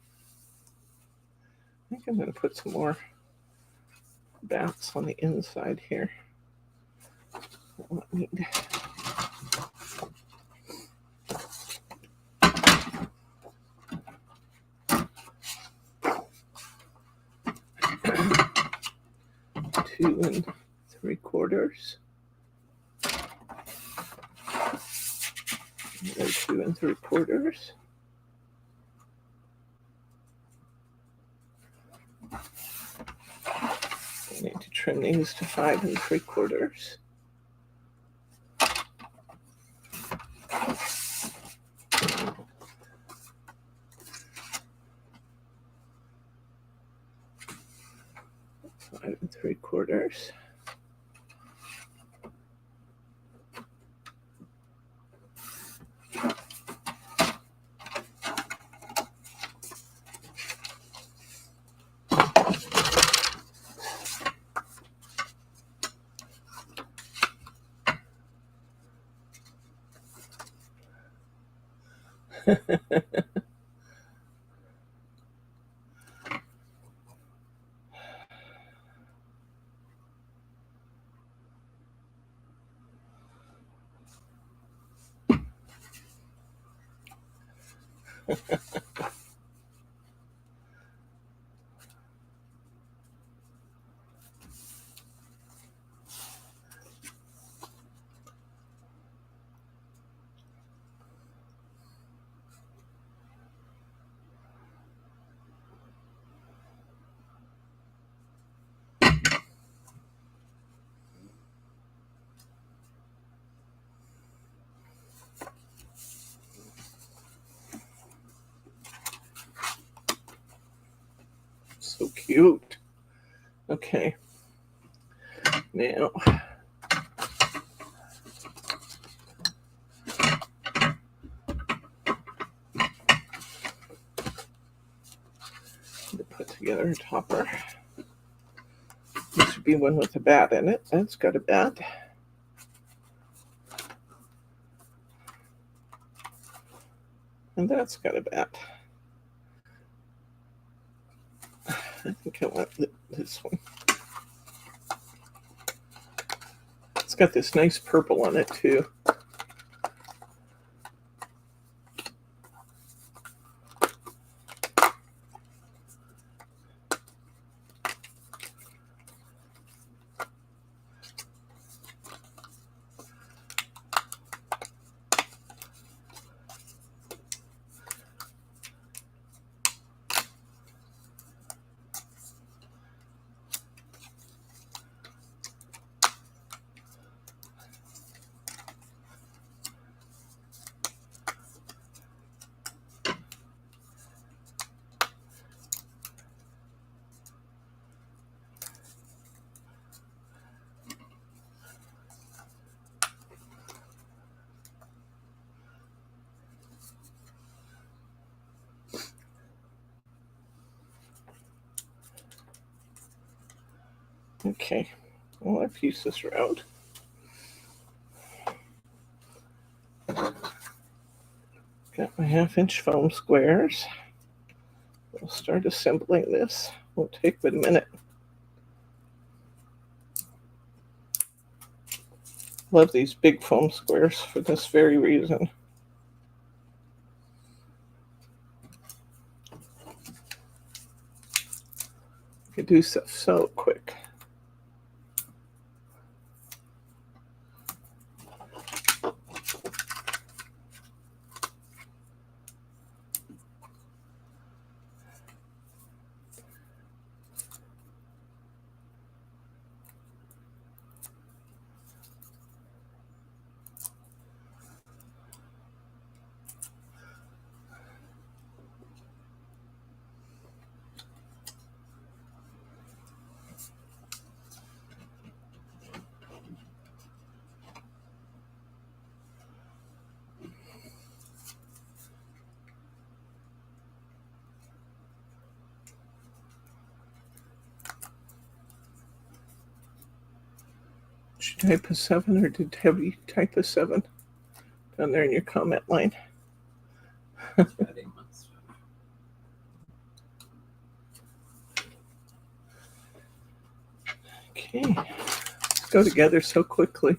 think I'm going to put some more bats on the inside here. Need 2 3/4. Another 2 3/4. I need to trim these to 5 3/4. Five and 3/4. So cute. Okay. Now, to put together a topper. This should be one with a bat in it. That's got a bat. And that's got a bat. I think I want this one. It's got this nice purple on it too. Okay, all our pieces are out. Got my 1/2-inch foam squares. We'll start assembling this. Won't take but a minute. Love these big foam squares for this very reason. You can do stuff so quick. Did you type a 7 or have you type a 7 down there in your comment line? Okay, let's go together so quickly.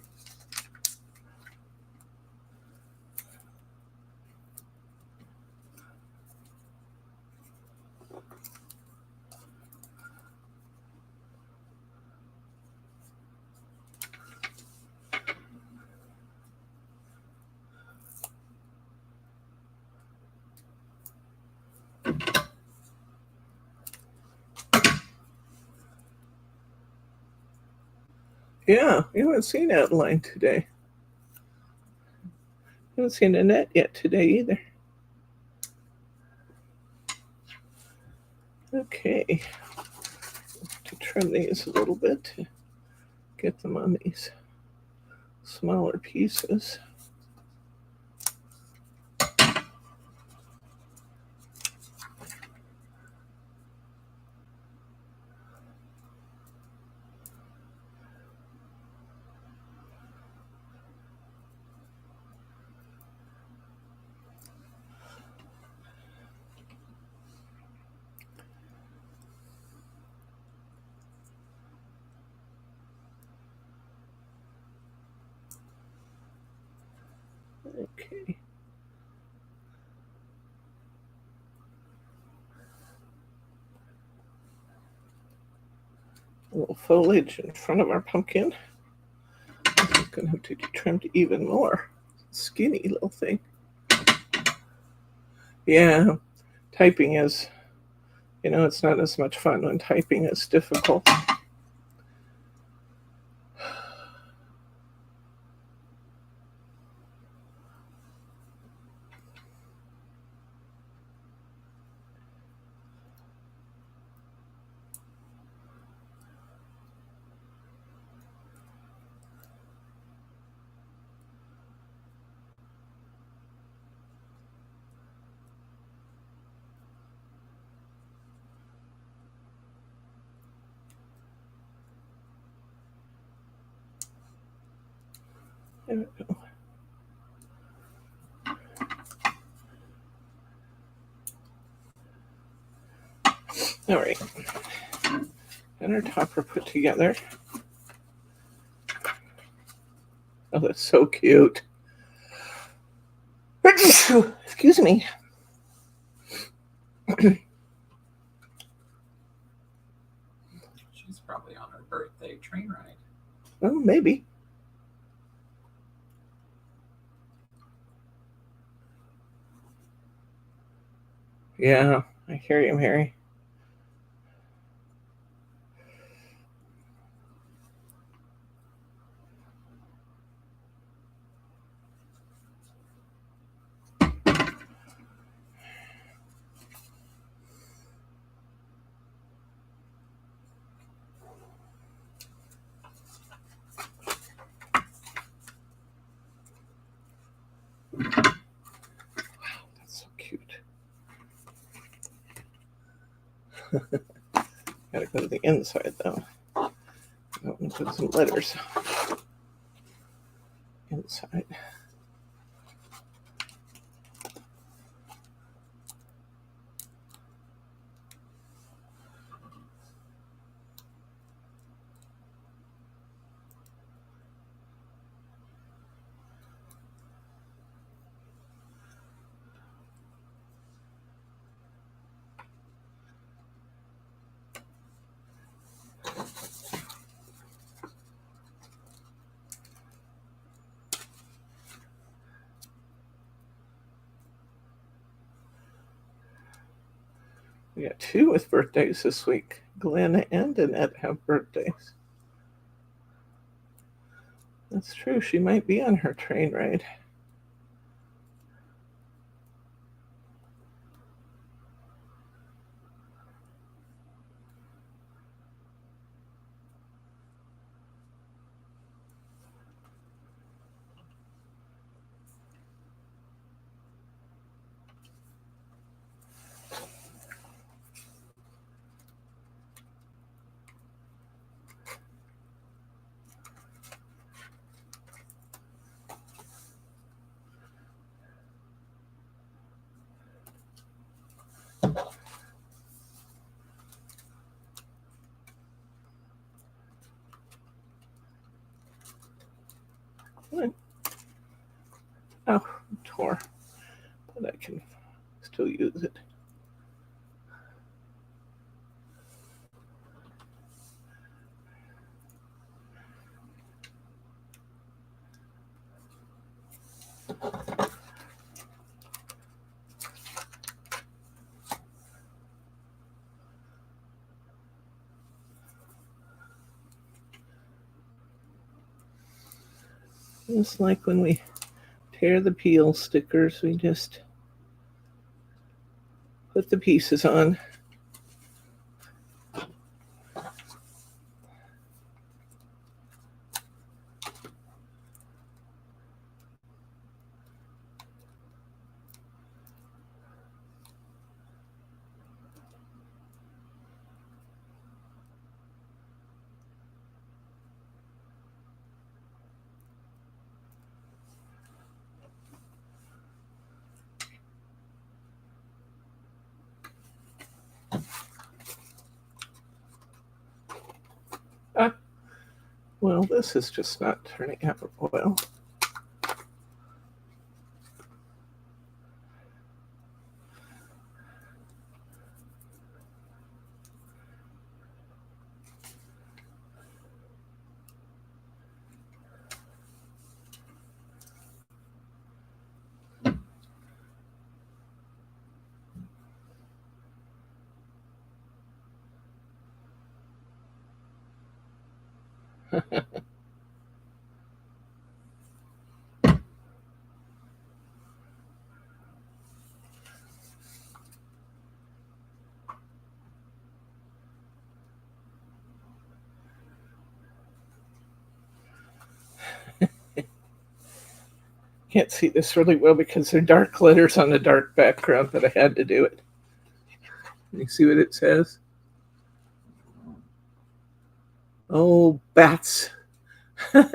Yeah, we haven't seen Adeline today. We haven't seen Annette yet today either. Okay, to trim these a little bit to get them on these smaller pieces. Okay. little foliage in front of our pumpkin. This is going to have to be trimmed even more. Skinny little thing. Yeah, typing is, it's not as much fun when typing is difficult. There we go. All right. And our topper put together. Oh, that's so cute. Excuse me. She's probably on her birthday train ride. Oh, maybe. Yeah, I hear you, Mary. Wow, that's so cute. Gotta go to the inside, though. I want to put some letters inside. We got 2 with birthdays this week. Glenn and Annette have birthdays. That's true. She might be on her train ride. Oh, tore. But I can still use it. Just like when we tear the peel stickers, we just put the pieces on. Well, this is just not turning out well. Can't see this really well because they're dark letters on a dark background, but I had to do it. You see what it says? Oh, bats. There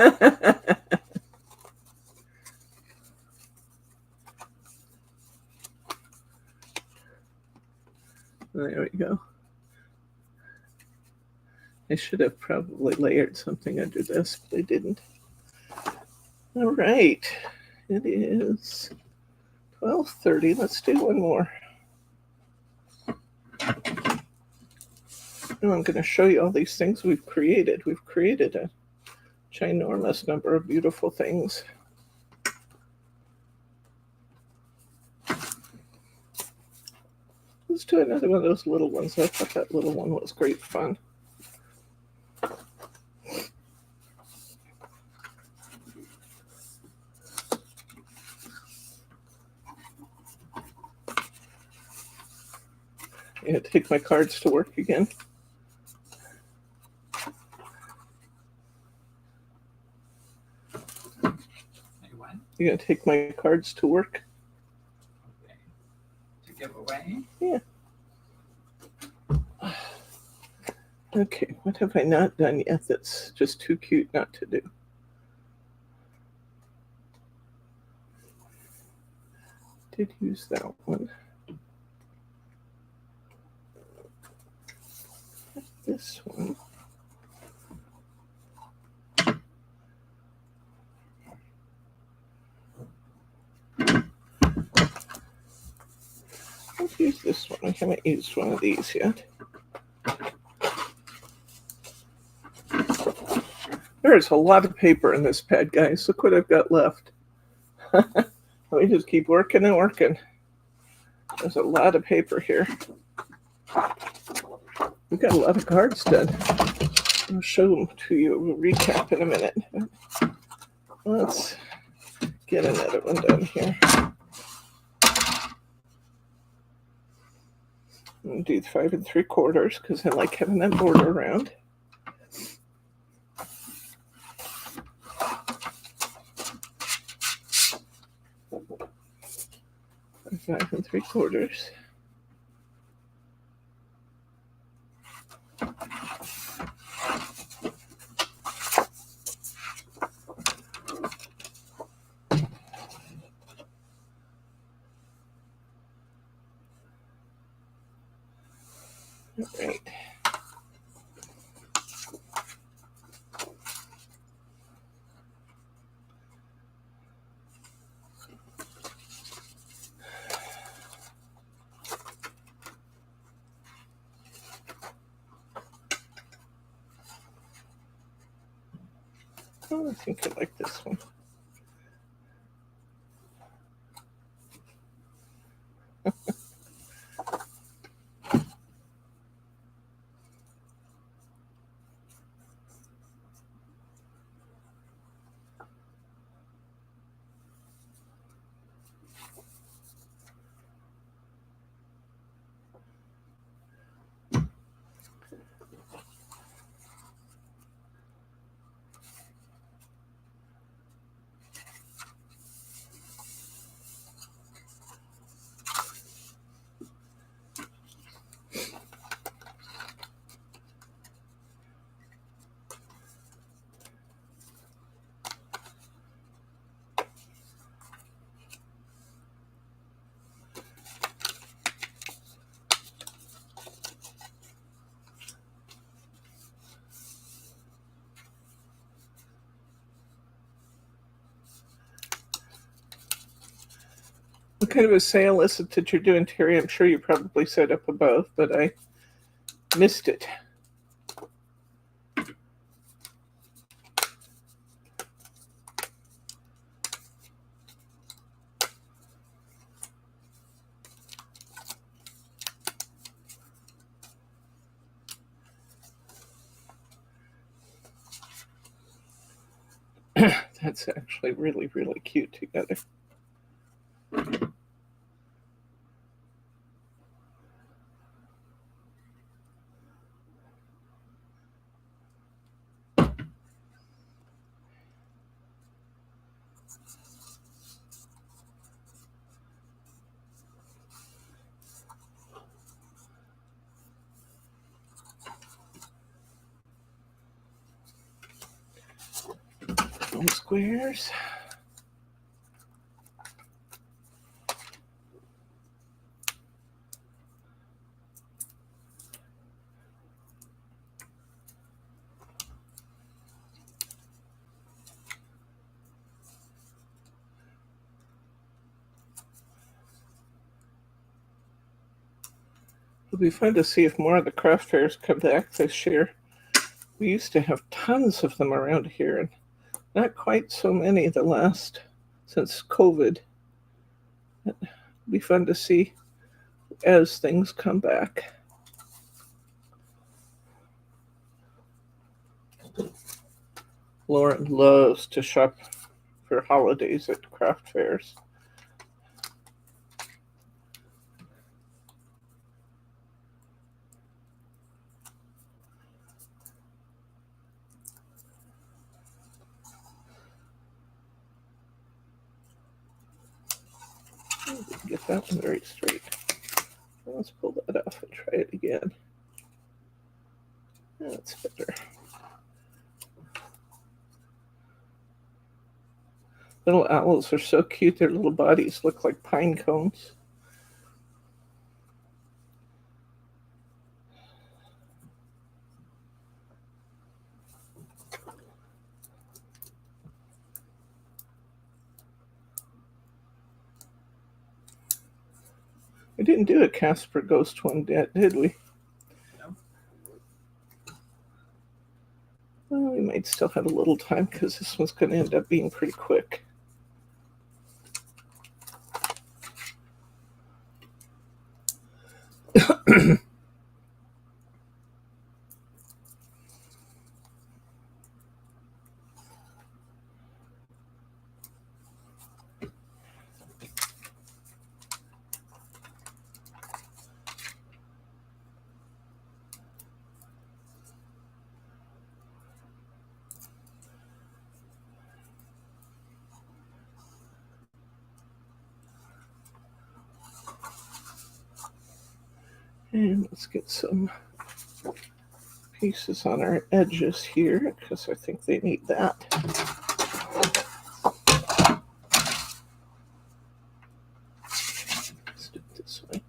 we go. I should have probably layered something under this, but I didn't. All right. It is 12:30. Let's do one more. And I'm going to show you all these things we've created. We've created a ginormous number of beautiful things. Let's do another one of those little ones. I thought that little one was great fun. I'm going to take my cards to work again. You're going to take my cards to work? Okay. To give away? Yeah. Okay, what have I not done yet that's just too cute not to do? Did use that one. This one. Let's use this one. I haven't used one of these yet. There's a lot of paper in this pad, guys. Look what I've got left. Let me just keep working and working. There's a lot of paper here. We've got a lot of cards done. I'll show them to you. We'll recap in a minute. Let's get another one done here. I'm going to do 5 3/4 because I like having that border around. 5 3/4. All right. Oh, I think I like this one. What kind of a sale is it that you're doing, Terry? I'm sure you probably said up above, but I missed it. That's actually really, really cute together. Some squares. It'll be fun to see if more of the craft fairs come back this year. We used to have tons of them around here, and not quite so many since COVID. It'll be fun to see as things come back. Lauren loves to shop for holidays at craft fairs. Get that one very straight. Let's pull that off and try it again. That's better. Little owls are so cute. Their little bodies look like pine cones. We didn't do a Casper ghost one yet, did we? No. Well, we might still have a little time because this one's going to end up being pretty quick. And let's get some pieces on our edges here because I think they need that. Let's do it this way.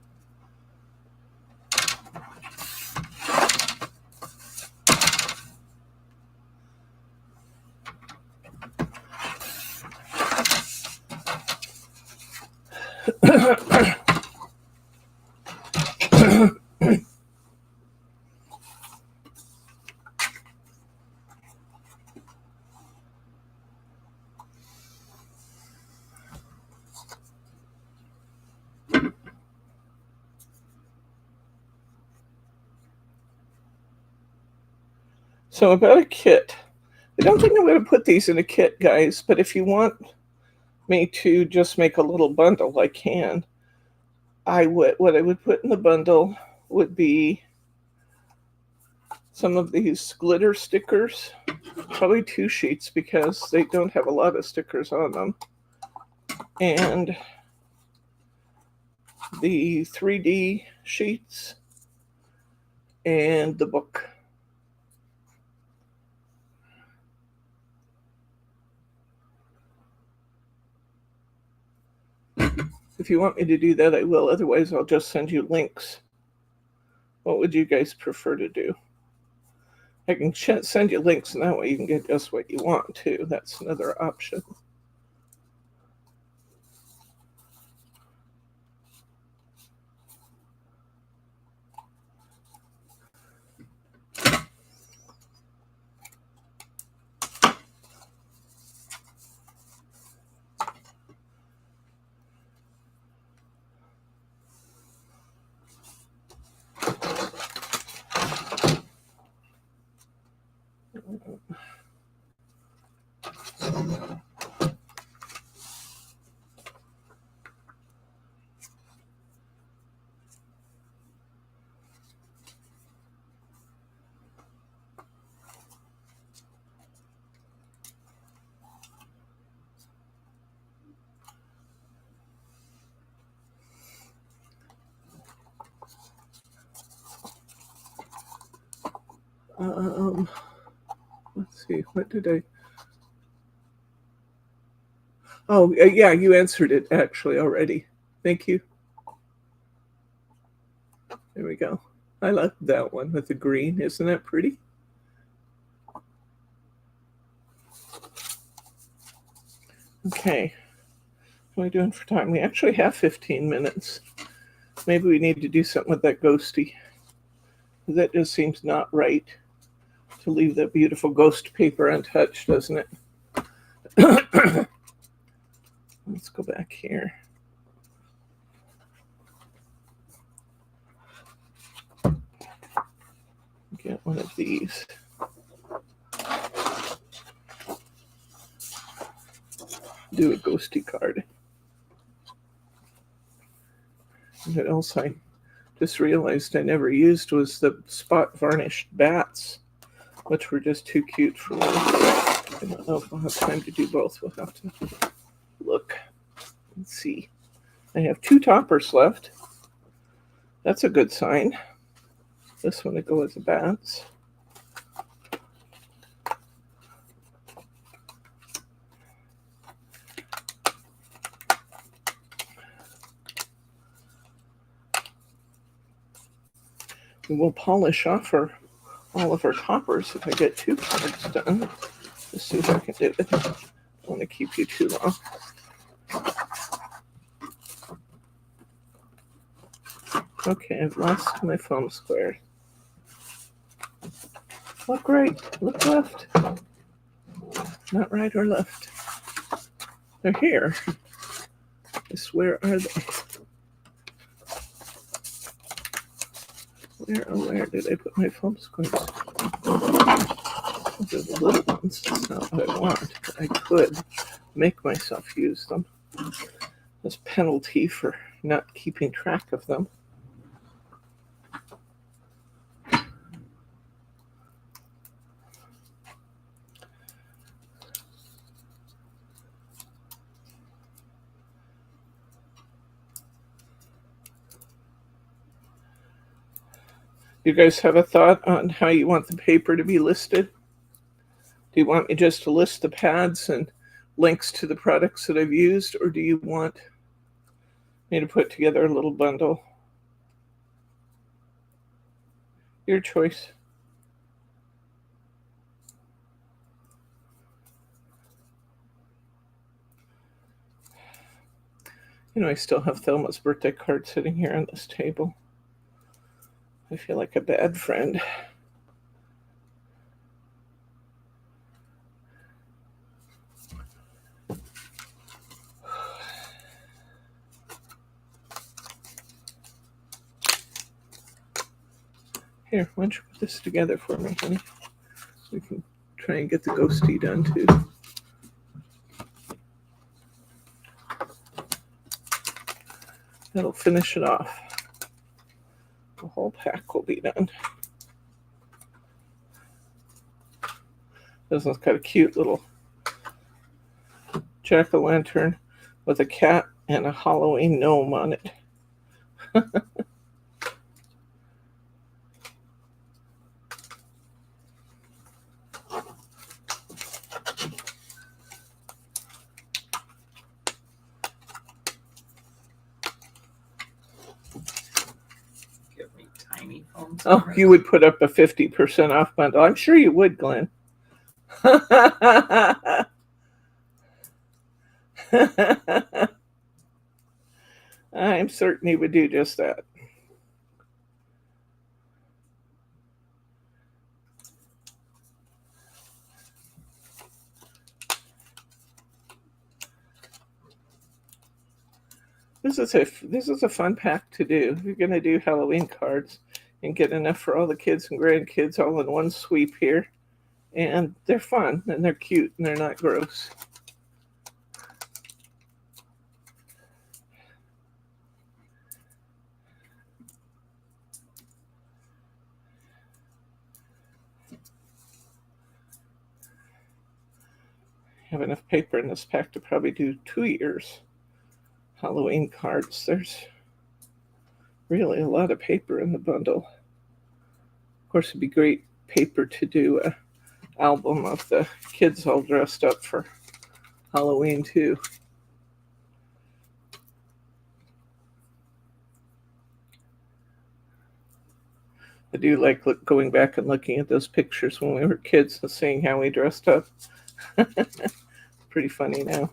So about a kit. I don't think I'm going to put these in a kit, guys, but if you want me to just make a little bundle, I can. What I would put in the bundle would be some of these glitter stickers, probably 2 sheets because they don't have a lot of stickers on them, and the 3D sheets and the book. If you want me to do that, I will. Otherwise, I'll just send you links. What would you guys prefer to do? I can send you links, and that way you can get just what you want, too. That's another option. Let's see, what did I? Oh, yeah, you answered it actually already. Thank you. There we go. I like that one with the green. Isn't that pretty? Okay. What are we doing for time? We actually have 15 minutes. Maybe we need to do something with that ghosty. That just seems not right to leave that beautiful ghost paper untouched, doesn't it? Let's go back here. Get one of these. Do a ghosty card. And what else I just realized I never used was the spot varnished bats, which were just too cute for me. I don't know if we'll have time to do both. We'll have to look and see. I have 2 toppers left. That's a good sign. This one to go with the bats. And we'll polish off all of our toppers if I get 2 cards done. Let's see if I can do it. I don't want to keep you too long. Okay, I've lost my foam square. Look right, look left. Not right or left. They're here. Just where are they? Where did I put my foam squares? Those are the little ones. That's not what I want. But I could make myself use them as penalty for not keeping track of them. You guys have a thought on how you want the paper to be listed? Do you want me just to list the pads and links to the products that I've used, or do you want me to put together a little bundle? Your choice. You know, I still have Thelma's birthday card sitting here on this table. I feel like a bad friend. Here, why don't you put this together for me, honey? We can try and get the ghosty done too. That'll finish it off. The whole pack will be done. This one's got a cute little jack-o'-lantern with a cat and a Halloween gnome on it. Oh, you would put up a 50% off bundle. I'm sure you would, Glenn. I'm certain he would do just that. This is a fun pack to do. If you're going to do Halloween cards and get enough for all the kids and grandkids all in one sweep here. And they're fun and they're cute and they're not gross. I have enough paper in this pack to probably do 2 years Halloween cards. There's really a lot of paper in the bundle. Of course, it'd be great paper to do a album of the kids all dressed up for Halloween too. I do like going back and looking at those pictures when we were kids and seeing how we dressed up. Pretty funny now.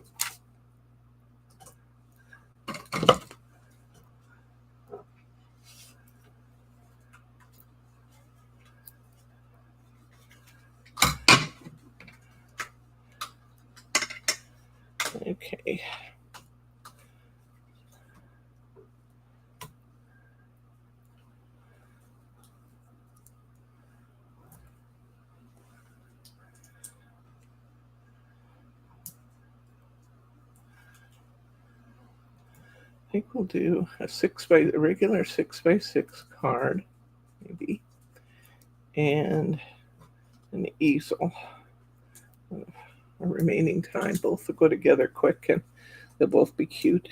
Okay. I think we'll do a regular 6x6 card, maybe, and an easel. Our remaining time, both will go together quick, and they'll both be cute.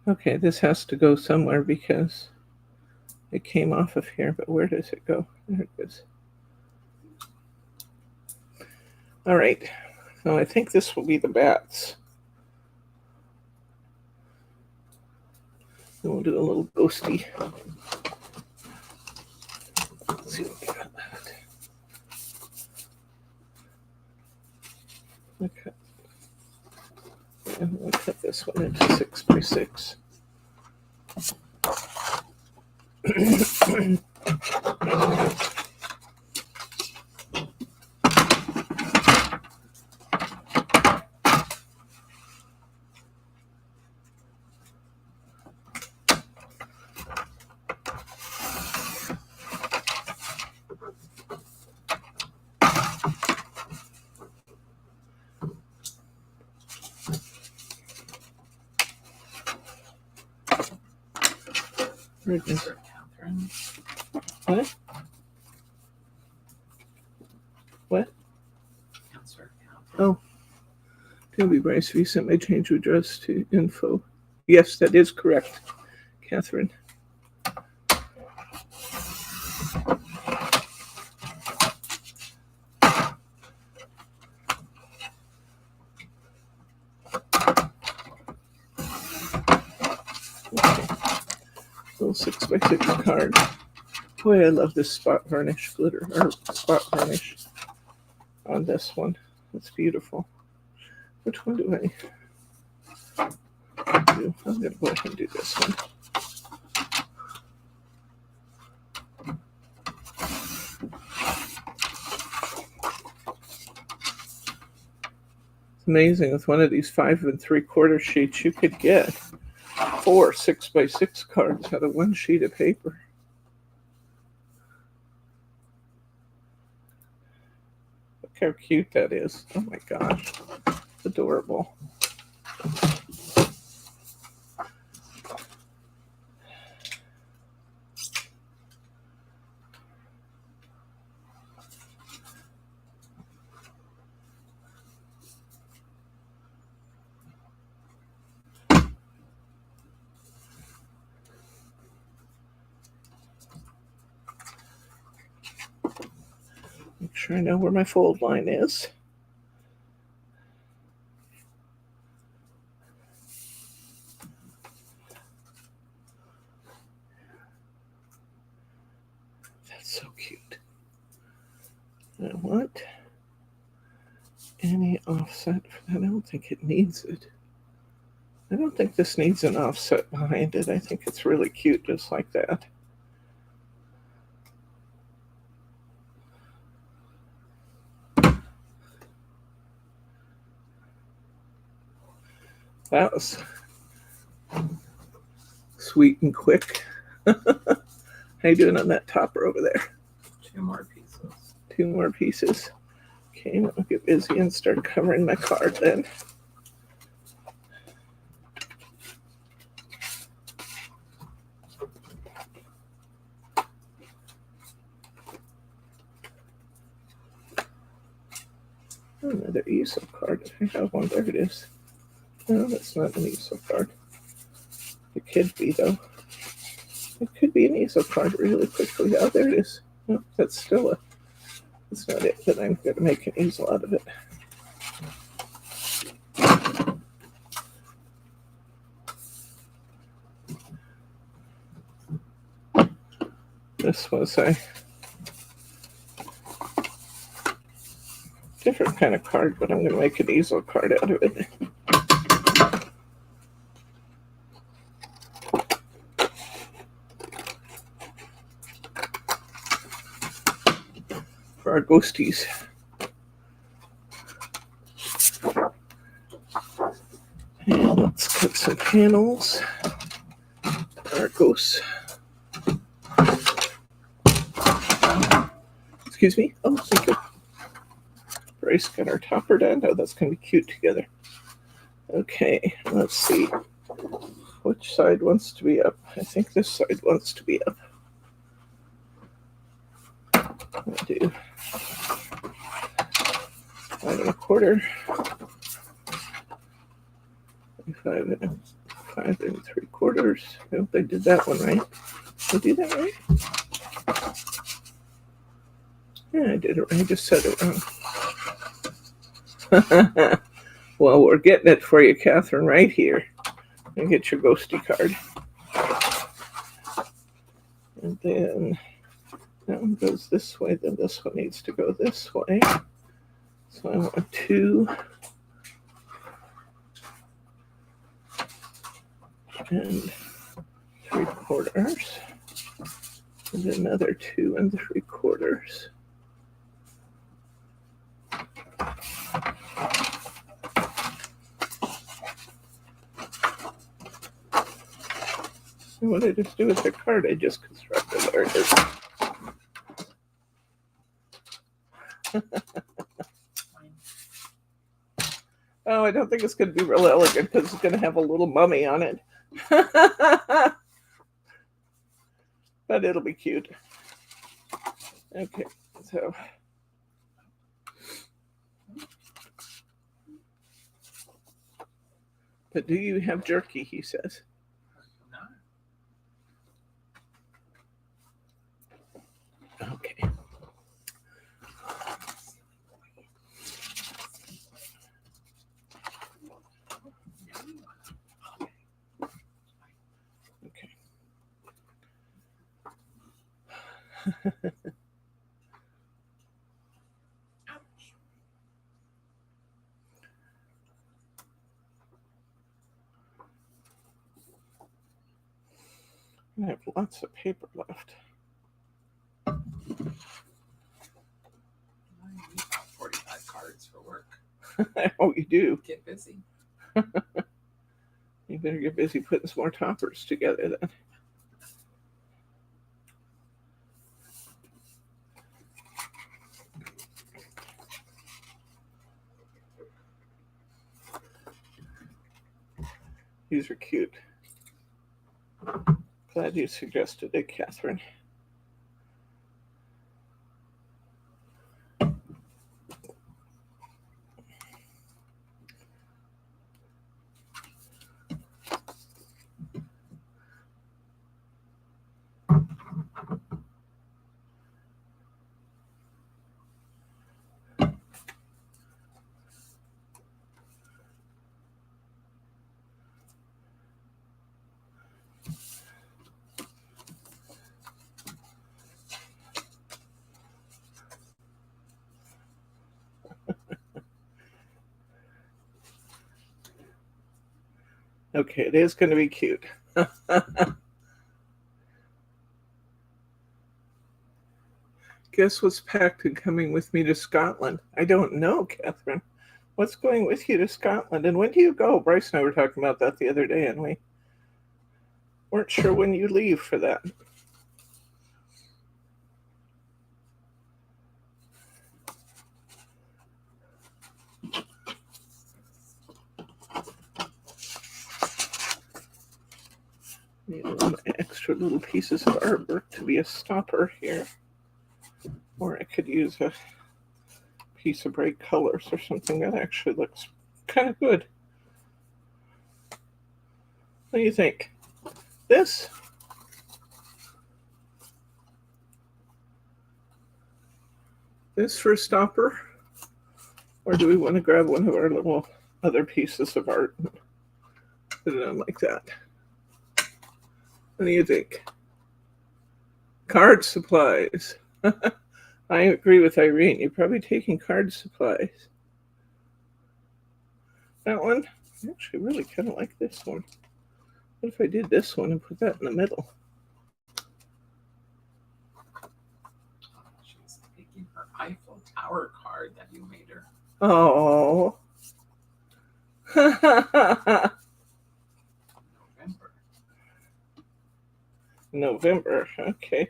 Okay, this has to go somewhere because it came off of here, but where does it go? There it is. All right, so I think this will be the bats. And we'll do a little ghosty. Let's see what we got left. Okay. And we'll cut this one into 6x6. Catherine. What? What? Answer, Catherine. Oh. Toby Bryce recently changed address to info. Yes, that is correct, Catherine. Little 6x6 card. Boy, I love this spot varnish glitter, or spot varnish on this one. It's beautiful. Which one do I do? I'm going to go ahead and do this one. It's amazing, with one of these 5 3/4 sheets, you could get 4 6x6 cards out of one sheet of paper. Look how cute that is. Oh my gosh. It's adorable. Make sure I know where my fold line is. That's so cute. I don't want any offset. I don't think it needs it. I don't think this needs an offset behind it. I think it's really cute just like that. That was sweet and quick. How you doing on that topper over there? 2 more pieces. 2 more pieces. Okay, I'll get busy and start covering my card then. Another easel card. I have one. There it is. No, that's not an easel card. It could be, though. It could be an easel card really quickly. Oh, there it is. No, that's still a... That's not it, but I'm going to make an easel out of it. This was a different kind of card, but I'm going to make an easel card out of it. For our ghosties. And let's cut some panels. Our ghosts. Excuse me. Oh, thank you. Bryce got our topper done. Oh, that's going to be cute together. Okay, let's see. Which side wants to be up? I think this side wants to be up. I'll do 5 1/4. 5 3/4. I hope I did that one right. Did I do that right? Yeah, I did it right. I just said it wrong. Well, we're getting it for you, Catherine, right here. And get your ghosty card. And then that one goes this way, then this one needs to go this way. So I want 2 and 3/4, and another 2 and 3/4. So what did I just do with the card I just constructed? There it is. Oh, I don't think it's going to be real elegant because it's going to have a little mummy on it. But it'll be cute. Okay, so. But do you have jerky, he says. Okay. I have lots of paper left. 45 cards for work. Oh, you do? Get busy. You better get busy putting some more toppers together then. These are cute. Glad you suggested it, Catherine. Okay, it is going to be cute. Guess what's packed and coming with me to Scotland? I don't know, Catherine. What's going with you to Scotland? And when do you go? Bryce and I were talking about that the other day, and we weren't sure when you leave for that. Need a little extra little pieces of artwork to be a stopper here. Or I could use a piece of bright colors or something that actually looks kind of good. What do you think? This? This for a stopper? Or do we want to grab one of our little other pieces of art and put it on like that? What do you think? Card supplies. I agree with Irene. You're probably taking card supplies. That one? I actually really kind of like this one. What if I did this one and put that in the middle? She's taking her Eiffel Tower card that you made her. Oh. November. Okay.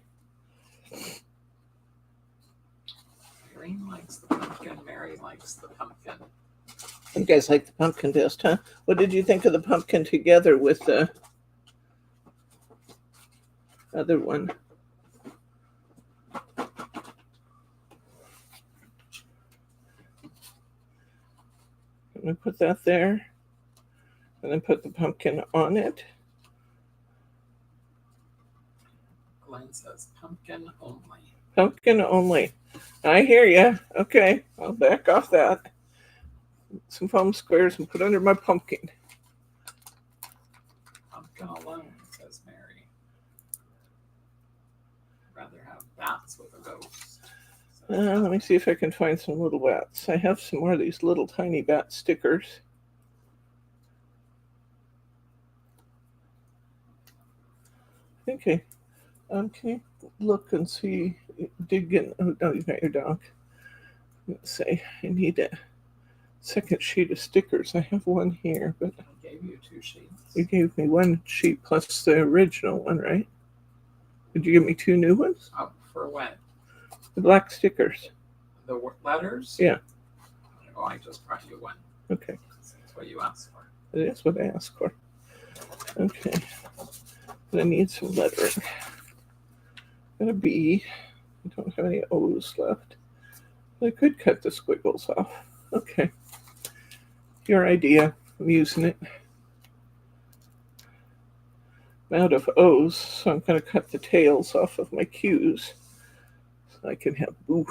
Irene likes the pumpkin. Mary likes the pumpkin. You guys like the pumpkin best, huh? What did you think of the pumpkin together with the other one? I'm going to put that there and then put the pumpkin on it. Glenn says pumpkin only. Pumpkin only. I hear you. Okay, I'll back off that. Some foam squares and put under my pumpkin. Pumpkin alone, says Mary. I'd rather have bats with a ghost. Let me see if I can find some little bats. I have some more of these little tiny bat stickers. Okay. Can you look and see? Dig in. Oh, no, you got your dog. Let's say I need a second sheet of stickers. I have one here, but I gave you 2 sheets. You gave me 1 sheet plus the original one, right? Did you give me 2 new ones? Oh, for what? The black stickers. The letters? Yeah. Oh, I just brought you 1. Okay. That's what you asked for. That's what I asked for. Okay. And I need some lettering. Got a B. I don't have any O's left. I could cut the squiggles off. Okay. Your idea. I'm using it. I'm out of O's, so I'm going to cut the tails off of my Q's so I can have boo.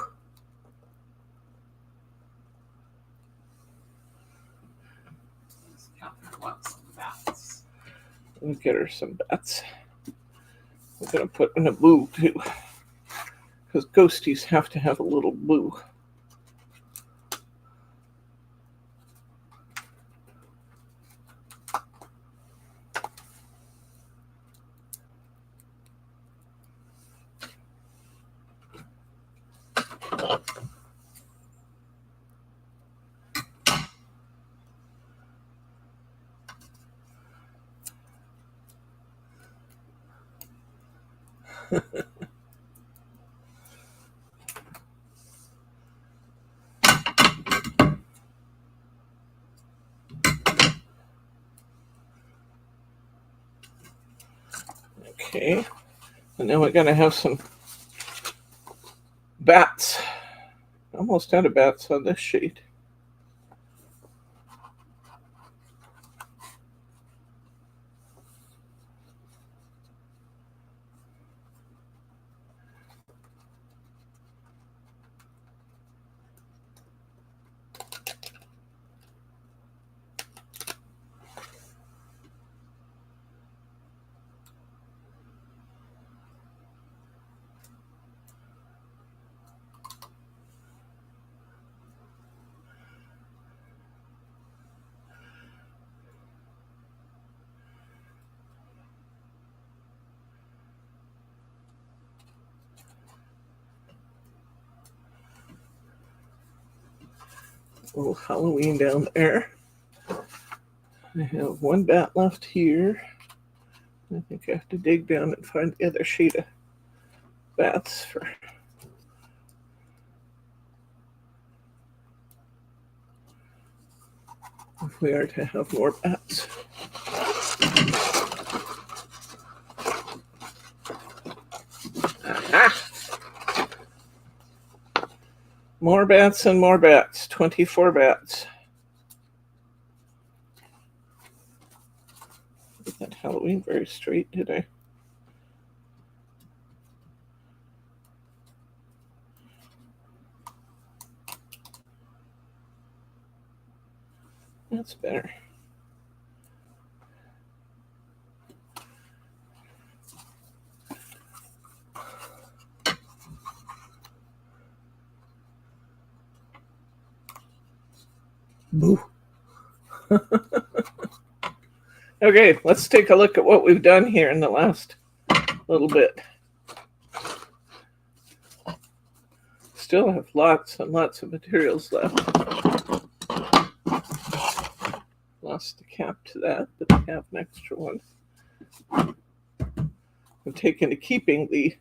Catherine wants some bats. Let me get her some bats. I'm going to put in a boo too, because ghosties have to have a little boo. Okay, and then we're going to have some bats. Almost out of bats on this sheet. A little Halloween down there. I have 1 bat left here. I think I have to dig down and find the other sheet of bats for. If we are to have more bats. Aha! More bats and more bats. 24 bats. Did that Halloween very straight, did I? That's better. Boo. Okay, let's take a look at what we've done here in the last little bit. Still have lots and lots of materials left. Lost the cap to that, but I have an extra one. I'm taking to keeping the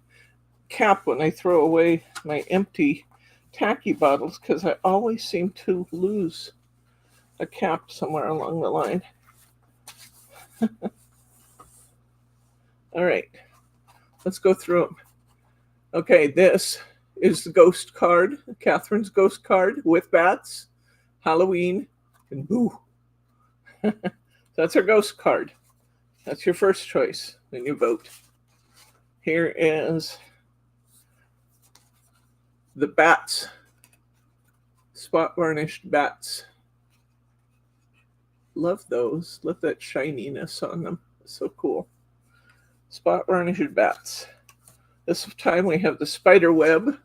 cap when I throw away my empty tacky bottles because I always seem to lose a cap somewhere along the line. All right, let's go through them. Okay, this is the ghost card, Catherine's ghost card with bats, Halloween, and boo. That's our ghost card. That's your first choice when you vote. Here is the bats, spot varnished bats. Love those. Love that shininess on them. It's so cool. Spot varnished bats. This time we have the spider web.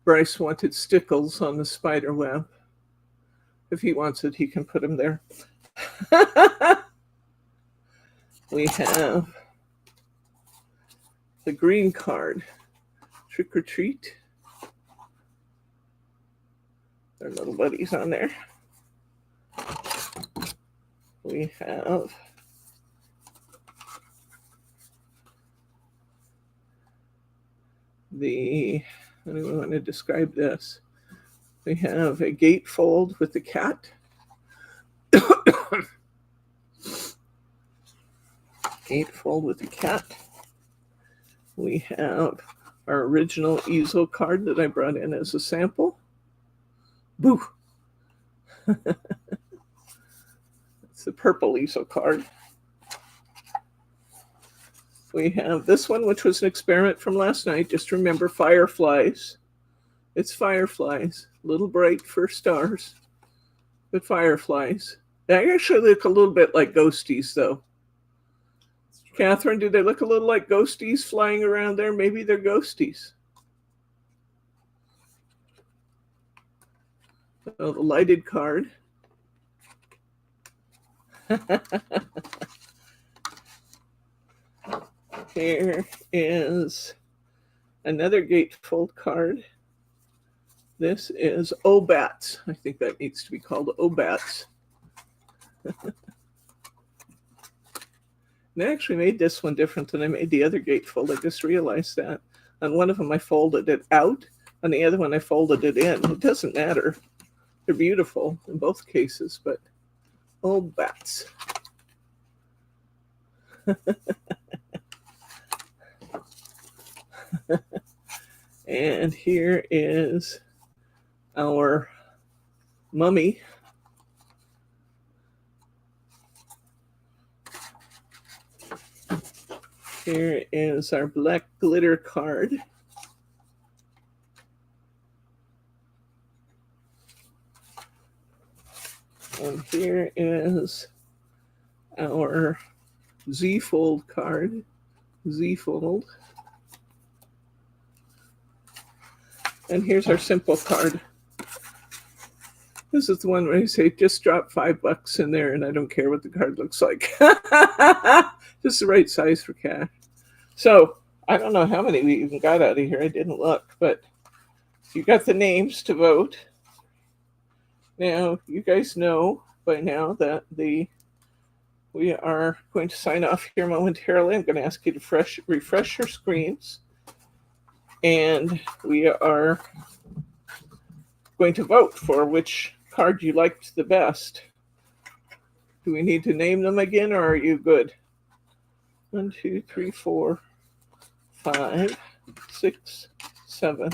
Bryce wanted stickles on the spider web. If he wants it, he can put them there. We have the green card, Trick or Treat. Their little buddies on there. We have the, how do we want to describe this? We have a gatefold with the cat. Gatefold with the cat. We have our original easel card that I brought in as a sample. Boo! It's the purple easel card. We have this one, which was an experiment from last night. Just remember, fireflies. It's fireflies. A little bright for stars, but fireflies. They actually look a little bit like ghosties, though. Catherine, do they look a little like ghosties flying around there? Maybe they're ghosties. So the lighted card. Here is another gatefold card. This is O-Bats. I think that needs to be called O-Bats. And I actually made this one different than I made the other gatefold. I just realized that. On one of them, I folded it out. On the other one, I folded it in. It doesn't matter. They're beautiful in both cases, but O-Bats. And here is our mummy. Here is our black glitter card. And here is our Z-fold card. Z-fold. And here's our simple card. This is the one where you say, just drop $5 in there and I don't care what the card looks like. Just the right size for cash. So I don't know how many we even got out of here. I didn't look, but you got the names to vote. Now, you guys know by now that we are going to sign off here momentarily. I'm going to ask you to refresh your screens. And we are going to vote for which card you liked the best. Do we need to name them again, or are you good? 1, 2, 3, 4, 5, 6, 7,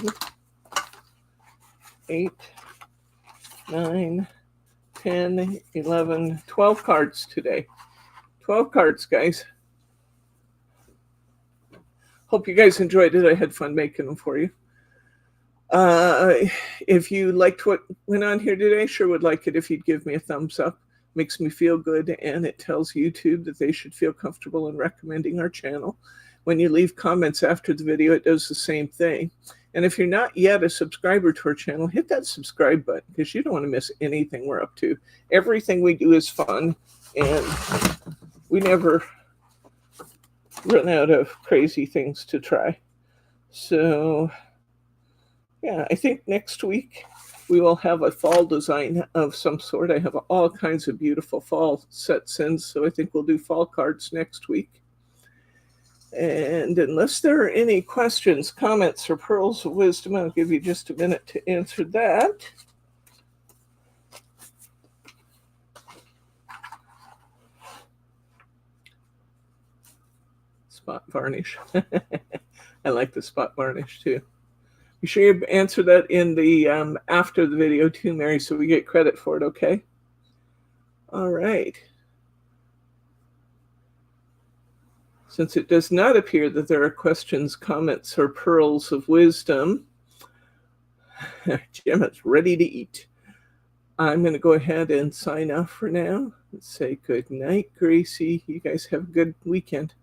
8, 9, 10, 11, 12 cards today. 12 cards, guys. Hope you guys enjoyed it. I had fun making them for you. If you liked what went on here today, sure would like it if you'd give me a thumbs up. Makes me feel good, and it tells YouTube that they should feel comfortable in recommending our channel. When you leave comments after the video, it does the same thing. And if you're not yet a subscriber to our channel, hit that subscribe button because you don't want to miss anything we're up to. Everything we do is fun, and we never run out of crazy things to try. So, yeah, I think next week we will have a fall design of some sort. I have all kinds of beautiful fall sets in, so I think we'll do fall cards next week. And unless there are any questions, comments, or pearls of wisdom, I'll give you just a minute to answer that. Spot varnish. I like the spot varnish too. Be sure you answer that in the after the video too, Mary, so we get credit for it, okay? All right. Since it does not appear that there are questions, comments, or pearls of wisdom, Jim is ready to eat. I'm going to go ahead and sign off for now and say good night, Gracie. You guys have a good weekend.